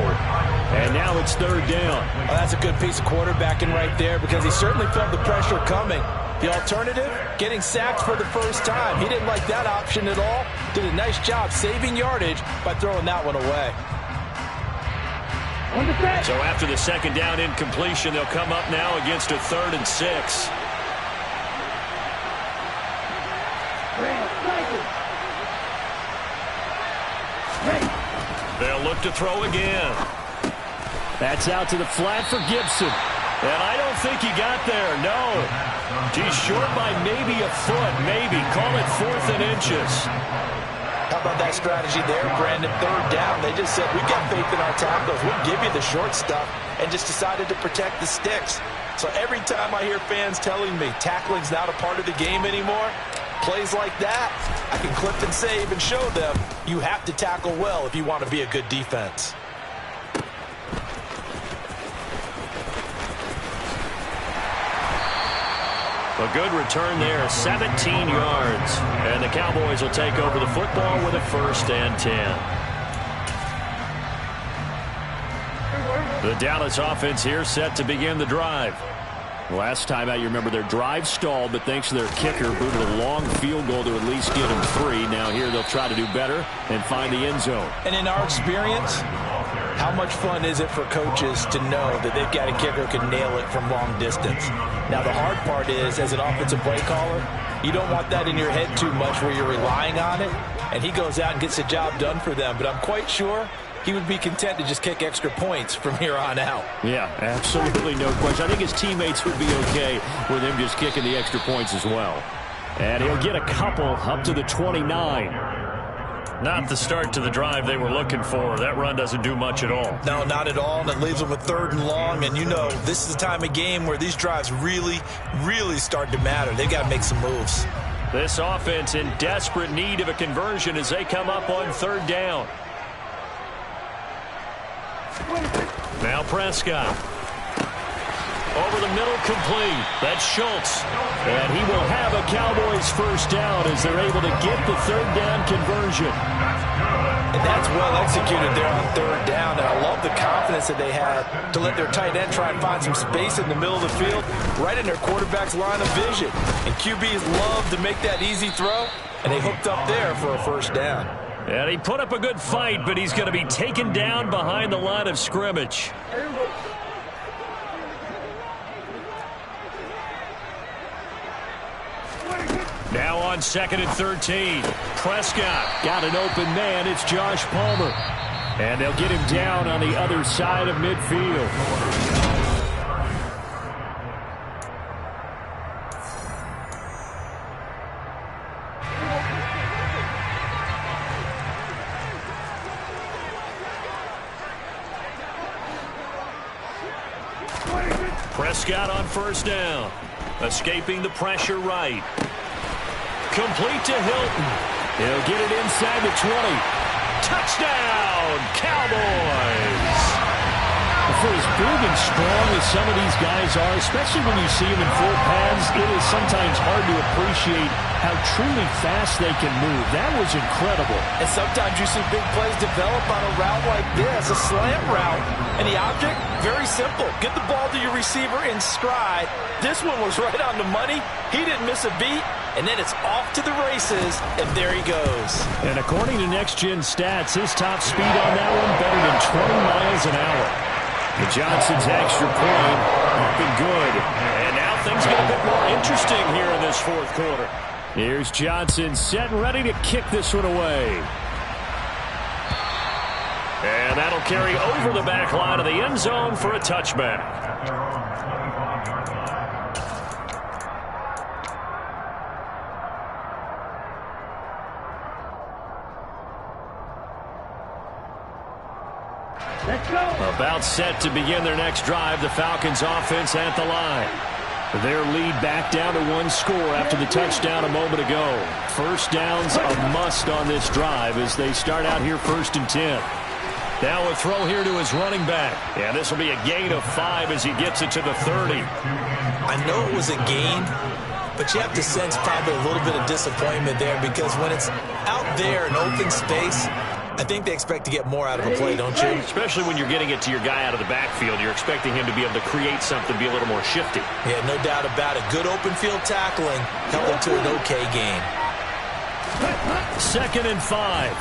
And now it's 3rd down. Well, that's a good piece of quarterbacking right there because he certainly felt the pressure coming. The alternative, getting sacked for the first time. He didn't like that option at all. Did a nice job saving yardage by throwing that one away. So after the 2nd down incompletion, they'll come up now against a 3rd and 6. They'll look to throw again. That's out to the flat for Gibson. And I don't think he got there, no. He's short by maybe a foot, maybe. Call it 4th and inches. How about that strategy there, Brandon? 3rd down. They just said, we've got faith in our tackles. We'll give you the short stuff, and just decided to protect the sticks. So every time I hear fans telling me tackling's not a part of the game anymore, plays like that, I can clip and save and show them you have to tackle well if you want to be a good defense. A good return there, 17 yards. And the Cowboys will take over the football with a 1st and 10. The Dallas offense here set to begin the drive. Last time out, you remember their drive stalled, but thanks to their kicker, booted a long field goal to at least get them 3. Now here they'll try to do better and find the end zone. And in our experience, how much fun is it for coaches to know that they've got a kicker who can nail it from long distance? Now the hard part is, as an offensive play caller, you don't want that in your head too much where you're relying on it, and he goes out and gets the job done for them. But I'm quite sure he would be content to just kick extra points from here on out. Yeah, absolutely no question. I think his teammates would be okay with him just kicking the extra points as well. And he'll get a couple up to the 29. Not the start to the drive they were looking for. That run doesn't do much at all. No, not at all, and it leaves them with 3rd and long. And you know, this is the time of game where these drives really, really start to matter. They've got to make some moves. This offense in desperate need of a conversion as they come up on 3rd down. Now Prescott. Over the middle, complete. That's Schultz. And he will have a Cowboys first down as they're able to get the 3rd down conversion. And that's well executed there on third down. And I love the confidence that they had to let their tight end try and find some space in the middle of the field, right in their quarterback's line of vision. And QBs love to make that easy throw, and they hooked up there for a first down. And he put up a good fight, but he's going to be taken down behind the line of scrimmage. Now on 2nd and 13. Prescott got an open man. It's Josh Palmer. And they'll get him down on the other side of midfield. Prescott on first down. Escaping the pressure right. Complete to Hilton. He'll get it inside the 20. Touchdown, Cowboys! For as big and strong as some of these guys are, especially when you see them in full pads, it is sometimes hard to appreciate how truly fast they can move. That was incredible. And sometimes you see big plays develop on a route like this, a slant route. And the object, very simple. Get the ball to your receiver in stride. This one was right on the money. He didn't miss a beat. And then it's off to the races, and there he goes. And according to Next Gen Stats, his top speed on that one better than 20 miles an hour. The Johnson's extra point been good. And now things get a bit more interesting here in this fourth quarter. Here's Johnson set and ready to kick this one away. And that'll carry over the back line of the end zone for a touchback. About set to begin their next drive, the Falcons offense at the line. Their lead back down to one score after the touchdown a moment ago. First down's a must on this drive as they start out here 1st and 10. Now a throw here to his running back. Yeah, this will be a gain of 5 as he gets it to the 30. I know it was a gain, but you have to sense probably a little bit of disappointment there because when it's out there in open space, I think they expect to get more out of a play, don't you? Especially when you're getting it to your guy out of the backfield. You're expecting him to be able to create something, be a little more shifty. Yeah, no doubt about it. Good open field tackling held them to an okay game. 2nd and 5.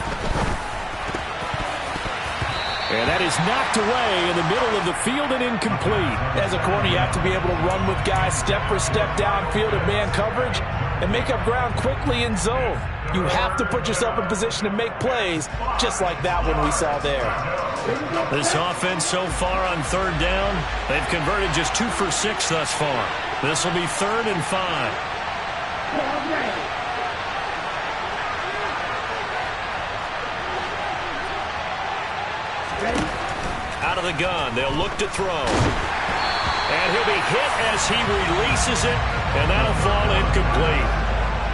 And that is knocked away in the middle of the field and incomplete. As a corner, you have to be able to run with guys step for step downfield in man coverage and make up ground quickly in zone. You have to put yourself in position to make plays, just like that one we saw there. This offense so far on 3rd down, they've converted just 2 for 6 thus far. This will be 3rd and 5. Out of the gun, they'll look to throw. And he'll be hit as he releases it, and that'll fall incomplete.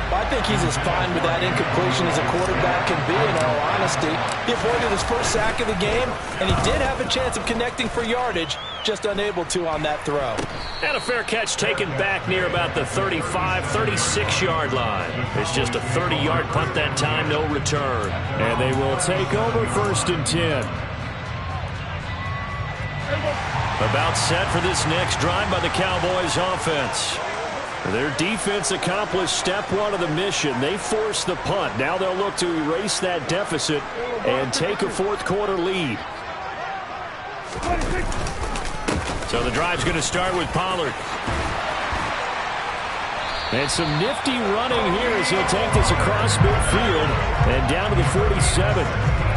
I think he's as fine with that incompletion as a quarterback can be, in all honesty. He avoided his first sack of the game, and he did have a chance of connecting for yardage, just unable to on that throw. And a fair catch taken back near about the 35, 36-yard line. It's just a 30-yard punt that time, no return. And they will take over 1st and 10. About set for this next drive by the Cowboys offense. Their defense accomplished step 1 of the mission. They forced the punt. Now they'll look to erase that deficit and take a 4th quarter lead. So the drive's going to start with Pollard. And some nifty running here as he'll take this across midfield and down to the 47.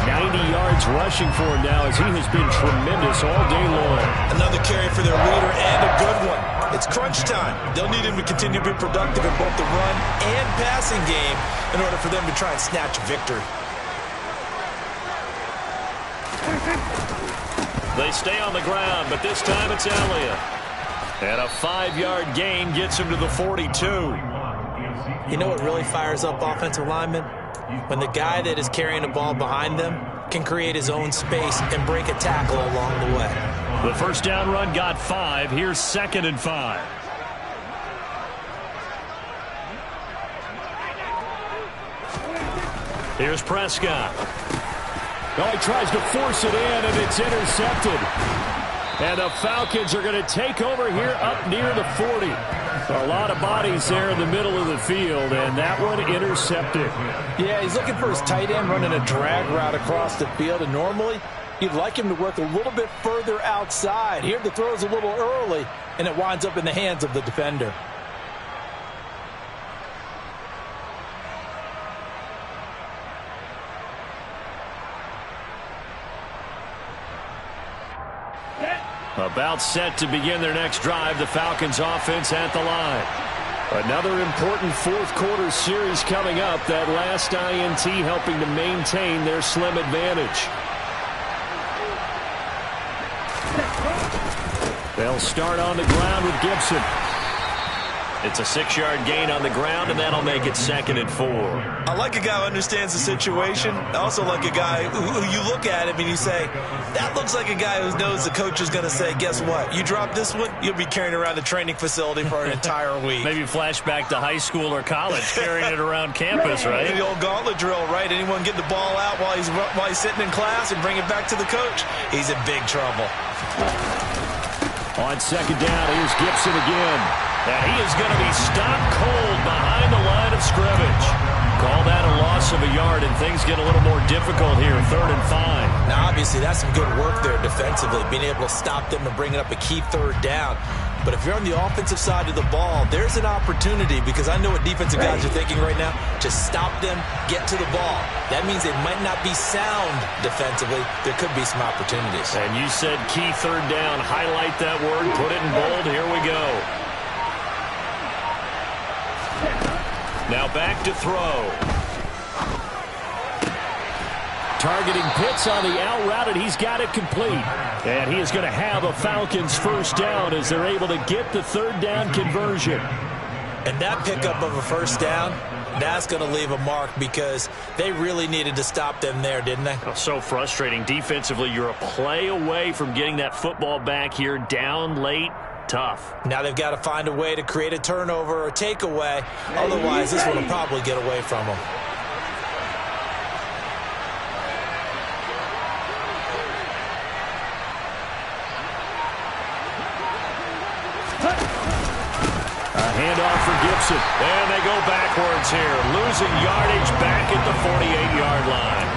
90 yards rushing for him now as he has been tremendous all day long. Another carry for their leader and a good one. It's crunch time. They'll need him to continue to be productive in both the run and passing game in order for them to try and snatch a victory. They stay on the ground, but this time it's Elliott. And a 5-yard gain gets him to the 42. You know what really fires up offensive linemen? When the guy that is carrying the ball behind them can create his own space and break a tackle along the way. The first down run got 5. Here's 2nd and 5. Here's Prescott. Oh, he tries to force it in, and it's intercepted. And the Falcons are going to take over here up near the 40. A lot of bodies there in the middle of the field, and that one intercepted. Yeah, he's looking for his tight end running a drag route across the field, and normally you'd like him to work a little bit further outside. Here the throw is a little early, and it winds up in the hands of the defender. About set to begin their next drive, the Falcons offense at the line. Another important fourth quarter series coming up. That last INT helping to maintain their slim advantage. They'll start on the ground with Gibson. It's a 6-yard gain on the ground, and that'll make it 2nd and 4. I like a guy who understands the situation. I also like a guy who you look at him and you say, that looks like a guy who knows the coach is going to say, guess what? You drop this one, you'll be carrying around the training facility for an entire week. Maybe flashback to high school or college, carrying it around campus, right? The old gauntlet drill, right? Anyone get the ball out while he's sitting in class and bring it back to the coach, he's in big trouble. On 2nd down, here's Gibson again. And he is going to be stopped cold behind the line of scrimmage. Call that a loss of a yard, and things get a little more difficult here, 3rd and 5. Now, obviously, that's some good work there defensively, being able to stop them and bring it up a key 3rd down. But if you're on the offensive side of the ball, there's an opportunity, because I know what defensive guys are thinking right now. Just stop them, get to the ball. That means they might not be sound defensively. There could be some opportunities. And you said key 3rd down. Highlight that word, put it in bold. Here we go. Now back to throw. Targeting Pitts on the out route, and he's got it complete. And he is going to have a Falcons 1st down as they're able to get the 3rd down conversion. And that pickup of a 1st down, that's going to leave a mark, because they really needed to stop them there, didn't they? Oh, so frustrating. Defensively, you're a play away from getting that football back here, down late. Tough. Now they've got to find a way to create a turnover or takeaway. Otherwise, this one will probably get away from them. A handoff for Gibson. And they go backwards here. Losing yardage back at the 48-yard line.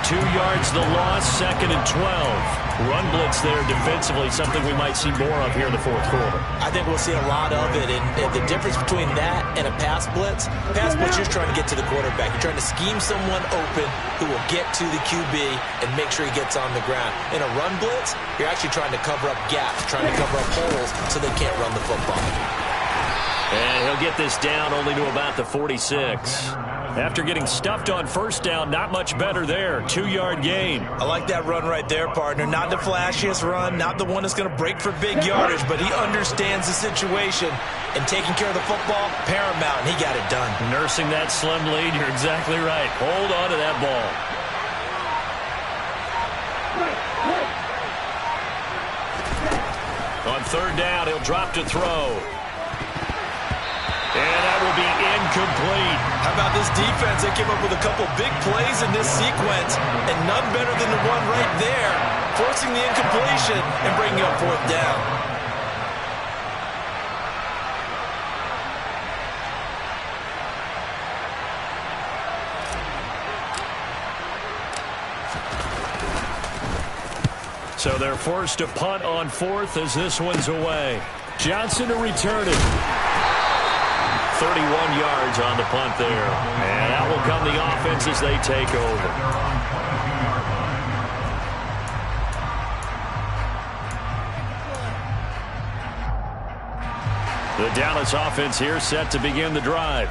2 yards the loss, 2nd and 12. Run blitz there defensively, something we might see more of here in the 4th quarter. I think we'll see a lot of it, and the difference between that and a pass blitz, you're trying to get to the quarterback. You're trying to scheme someone open who will get to the QB and make sure he gets on the ground. In a run blitz, you're actually trying to cover up gaps, trying to cover up holes so they can't run the football. And he'll get this down only to about the 46. After getting stuffed on 1st down, not much better there. 2-yard gain. I like that run right there, partner. Not the flashiest run, not the one that's going to break for big yardage, but he understands the situation, and taking care of the football, paramount, and he got it done. Nursing that slim lead, you're exactly right. Hold on to that ball. On 3rd down, he'll drop to throw. And that will be incomplete. How about this defense? They came up with a couple big plays in this sequence, and none better than the one right there, forcing the incompletion and bringing up 4th down. So they're forced to punt on 4th as this one's away. Johnson to return it. 31 yards on the punt there. And that will come the offense as they take over. The Dallas offense here set to begin the drive.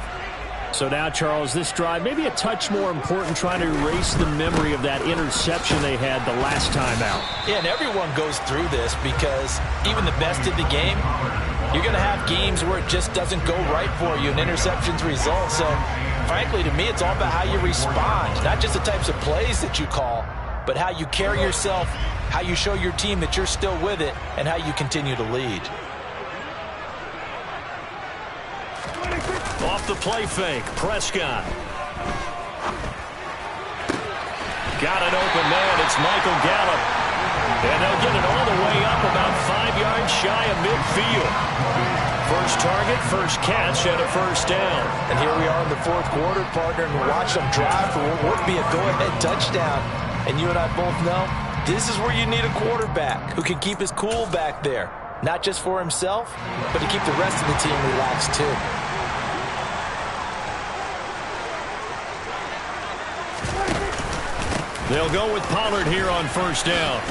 So now, Charles, this drive maybe a touch more important, trying to erase the memory of that interception they had the last time out. Yeah, and everyone goes through this, because even the best in the game, you're going to have games where it just doesn't go right for you and interceptions result. So, frankly, to me, it's all about how you respond, not just the types of plays that you call, but how you carry yourself, how you show your team that you're still with it, and how you continue to lead. Off the play fake, Prescott. Got an open man it's Michael Gallup. And they'll get it all the way up about 5 yards shy of midfield. First target, first catch, and a first down. And here we are in the fourth quarter, partner, and watch them drive for what would be a go-ahead touchdown. And you and I both know this is where you need a quarterback who can keep his cool back there. Not just for himself, but to keep the rest of the team relaxed too. They'll go with Pollard here on first down.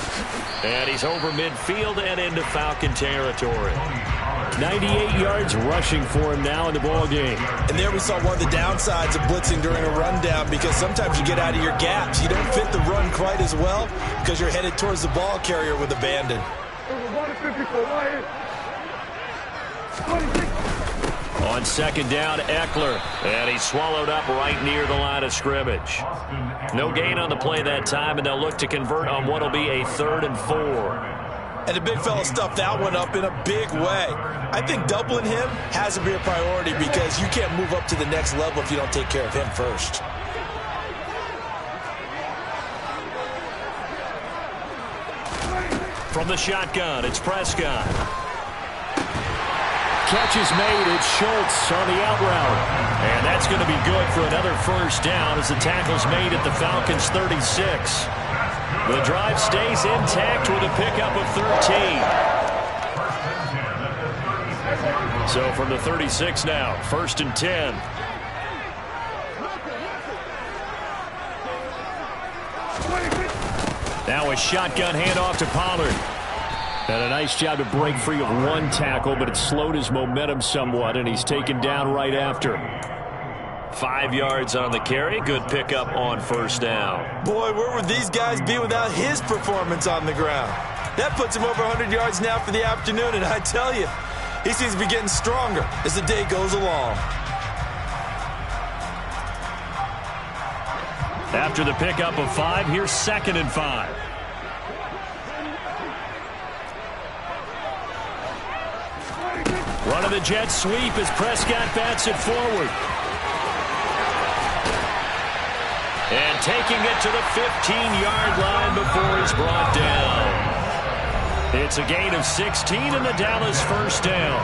And he's over midfield and into Falcon territory. 98 yards rushing for him now in the ball game. And there we saw one of the downsides of blitzing during a rundown, because sometimes you get out of your gaps. You don't fit the run quite as well because you're headed towards the ball carrier with abandon. On second down, Eckler. And he's swallowed up right near the line of scrimmage. No gain on the play that time, and they'll look to convert on what will be a 3rd and 4. And the big fella stuffed that one up in a big way. I think doubling him has to be a priority, because you can't move up to the next level if you don't take care of him first. From the shotgun, it's Prescott. Catch is made. It's Schultz on the out route. And that's going to be good for another first down as the tackle's made at the Falcons' 36. The drive stays intact with a pickup of 13. So from the 36 now, 1st and 10. Now a shotgun handoff to Pollard. And a nice job to break free of one tackle, but it slowed his momentum somewhat, and he's taken down right after. 5 yards on the carry. Good pickup on first down. Boy, where would these guys be without his performance on the ground? That puts him over 100 yards now for the afternoon, and I tell you, he seems to be getting stronger as the day goes along. After the pickup of 5, here's 2nd and 5. Run of the jet sweep as Prescott bats it forward. And taking it to the 15-yard line before he's brought down. It's a gain of 16 and the Dallas first down.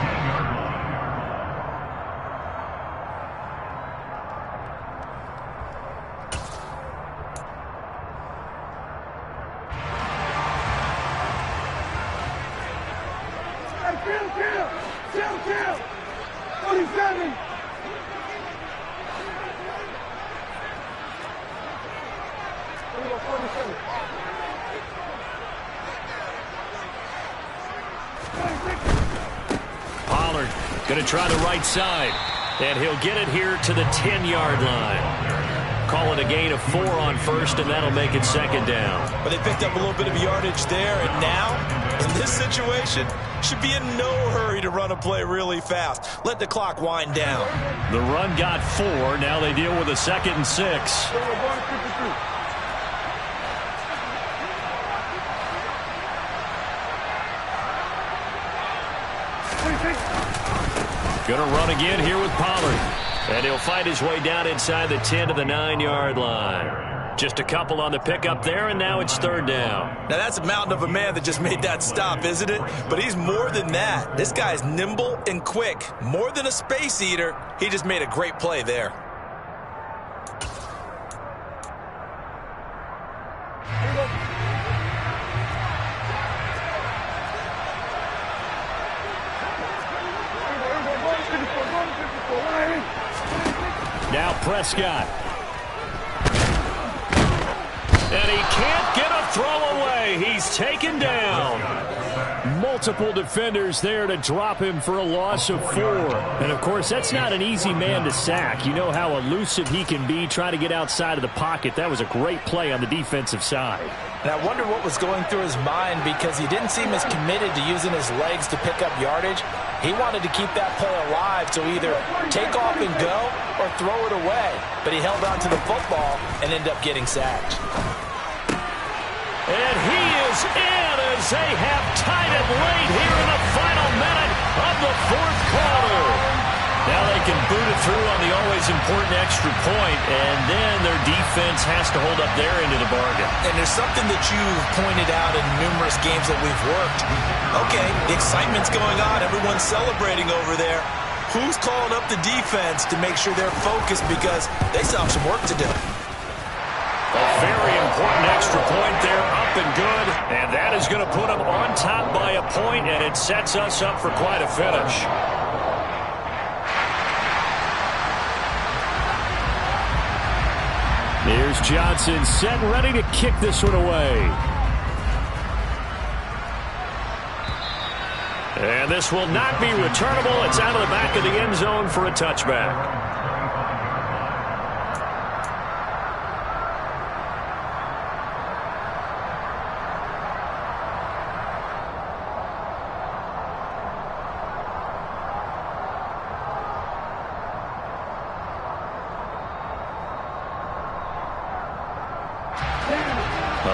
Chill. 47. Pollard going to try the right side. And he'll get it here to the 10-yard line. Call it a gain of 4 on first, and that'll make it 2nd down. But they picked up a little bit of yardage there, and now, in this situation, should be in no hurry to run a play really fast. Let the clock wind down. The run got 4. Now they deal with a 2nd and 6. Going to run again here with Pollard. And he'll fight his way down inside the 10 to the 9-yard line. Just a couple on the pickup there, and now it's 3rd down. Now that's a mountain of a man that just made that stop, isn't it? But he's more than that. This guy's nimble and quick. More than a space eater. He just made a great play there. Now Prescott. And he can't get a throw away. He's taken down. Multiple defenders there to drop him for a loss of 4. And, of course, that's not an easy man to sack. You know how elusive he can be trying to get outside of the pocket. That was a great play on the defensive side. And I wonder what was going through his mind, because he didn't seem as committed to using his legs to pick up yardage. He wanted to keep that play alive, to either take off and go or throw it away. But he held on to the football and ended up getting sacked. And he is in as they have tied it late here in the final minute of the 4th quarter. Now they can boot it through on the always important extra point, and then their defense has to hold up their end of the bargain. And there's something that you've pointed out in numerous games that we've worked. Okay, the excitement's going on. Everyone's celebrating over there. Who's calling up the defense to make sure they're focused because they still have some work to do? A very important extra point there, up and good. And that is going to put them on top by a point, and it sets us up for quite a finish. Here's Johnson set and ready to kick this one away. And this will not be returnable. It's out of the back of the end zone for a touchback.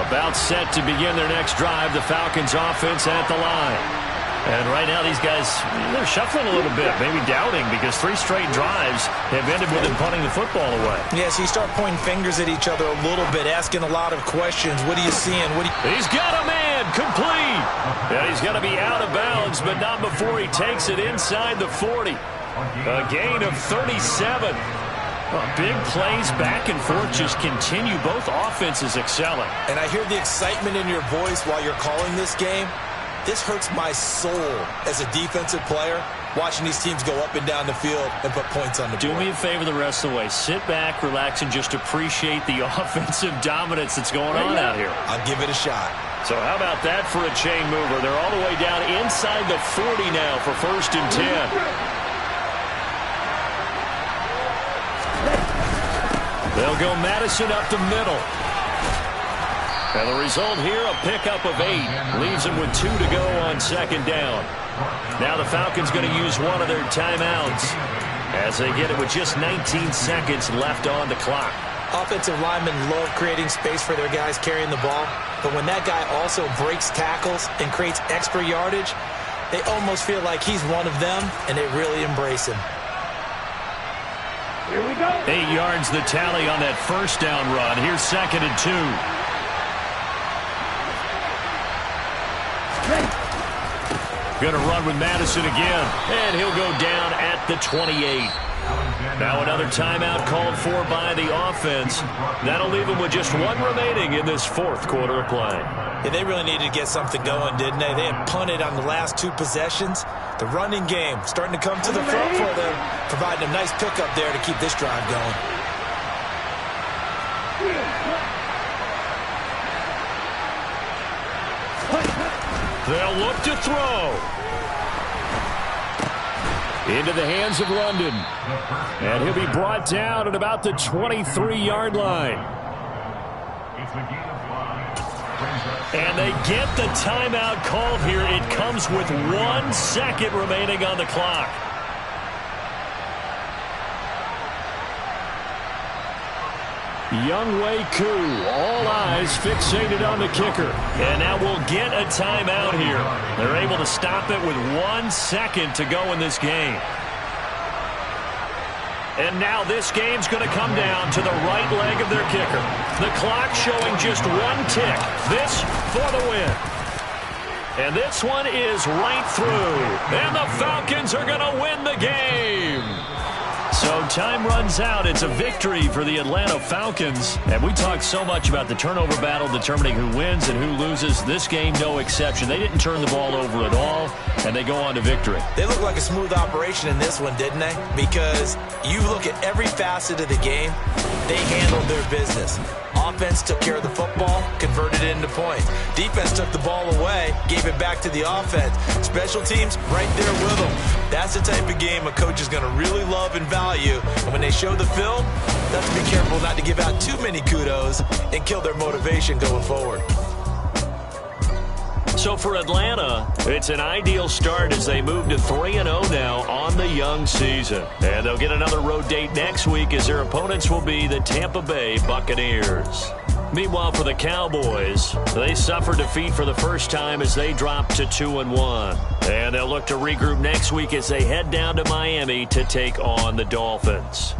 About set to begin their next drive, the Falcons offense at the line. And right now these guys, they're shuffling a little bit, maybe doubting, because 3 straight drives have ended with them punting the football away. Yeah, so you start pointing fingers at each other a little bit, asking a lot of questions. What are you seeing? He's got a man, complete. Yeah, he's going to be out of bounds, but not before he takes it inside the 40. A gain of 37. Big plays back and forth just continue. Both offenses excelling. And I hear the excitement in your voice while you're calling this game. This hurts my soul as a defensive player, watching these teams go up and down the field and put points on the board. Do me a favor the rest of the way. Sit back, relax, and just appreciate the offensive dominance that's going on out here. I'll give it a shot. So how about that for a chain mover? They're all the way down inside the 40 now for 1st and 10. They'll go Madison up the middle. And the result here, a pickup of 8. Leaves them with 2 to go on 2nd down. Now the Falcons going to use one of their timeouts as they get it with just 19 seconds left on the clock. Offensive linemen love creating space for their guys carrying the ball. But when that guy also breaks tackles and creates extra yardage, they almost feel like he's one of them, and they really embrace him. Here we go. 8 yards the tally on that 1st down run. Here's 2nd and 2. Going to run with Madison again, and he'll go down at the 28. Now another timeout called for by the offense. That'll leave them with just 1 remaining in this 4th quarter of play. Yeah, they really needed to get something going, didn't they? They had punted on the last 2 possessions. The running game starting to come to the front for them, providing a nice pickup there to keep this drive going. They'll look to throw. Into the hands of London. And he'll be brought down at about the 23-yard line. And they get the timeout called here. It comes with 1 second remaining on the clock. Younghoe Koo, all eyes fixated on the kicker. And now we'll get a timeout here. They're able to stop it with 1 second to go in this game. And now this game's going to come down to the right leg of their kicker. The clock showing just 1 tick. This for the win. And this one is right through. And the Falcons are going to win the game. So time runs out. It's a victory for the Atlanta Falcons. And we talked so much about the turnover battle determining who wins and who loses. This game, no exception. They didn't turn the ball over at all, and they go on to victory. They look like a smooth operation in this one, didn't they? Because you look at every facet of the game, they handled their business. Offense took care of the football, converted it into points. Defense took the ball away, gave it back to the offense. Special teams, right there with them. That's the type of game a coach is going to really love and value. And when they show the film, they have to be careful not to give out too many kudos and kill their motivation going forward. So for Atlanta, it's an ideal start as they move to 3-0 now on the young season. And they'll get another road date next week as their opponents will be the Tampa Bay Buccaneers. Meanwhile, for the Cowboys, they suffered defeat for the first time as they dropped to 2-1. And they'll look to regroup next week as they head down to Miami to take on the Dolphins.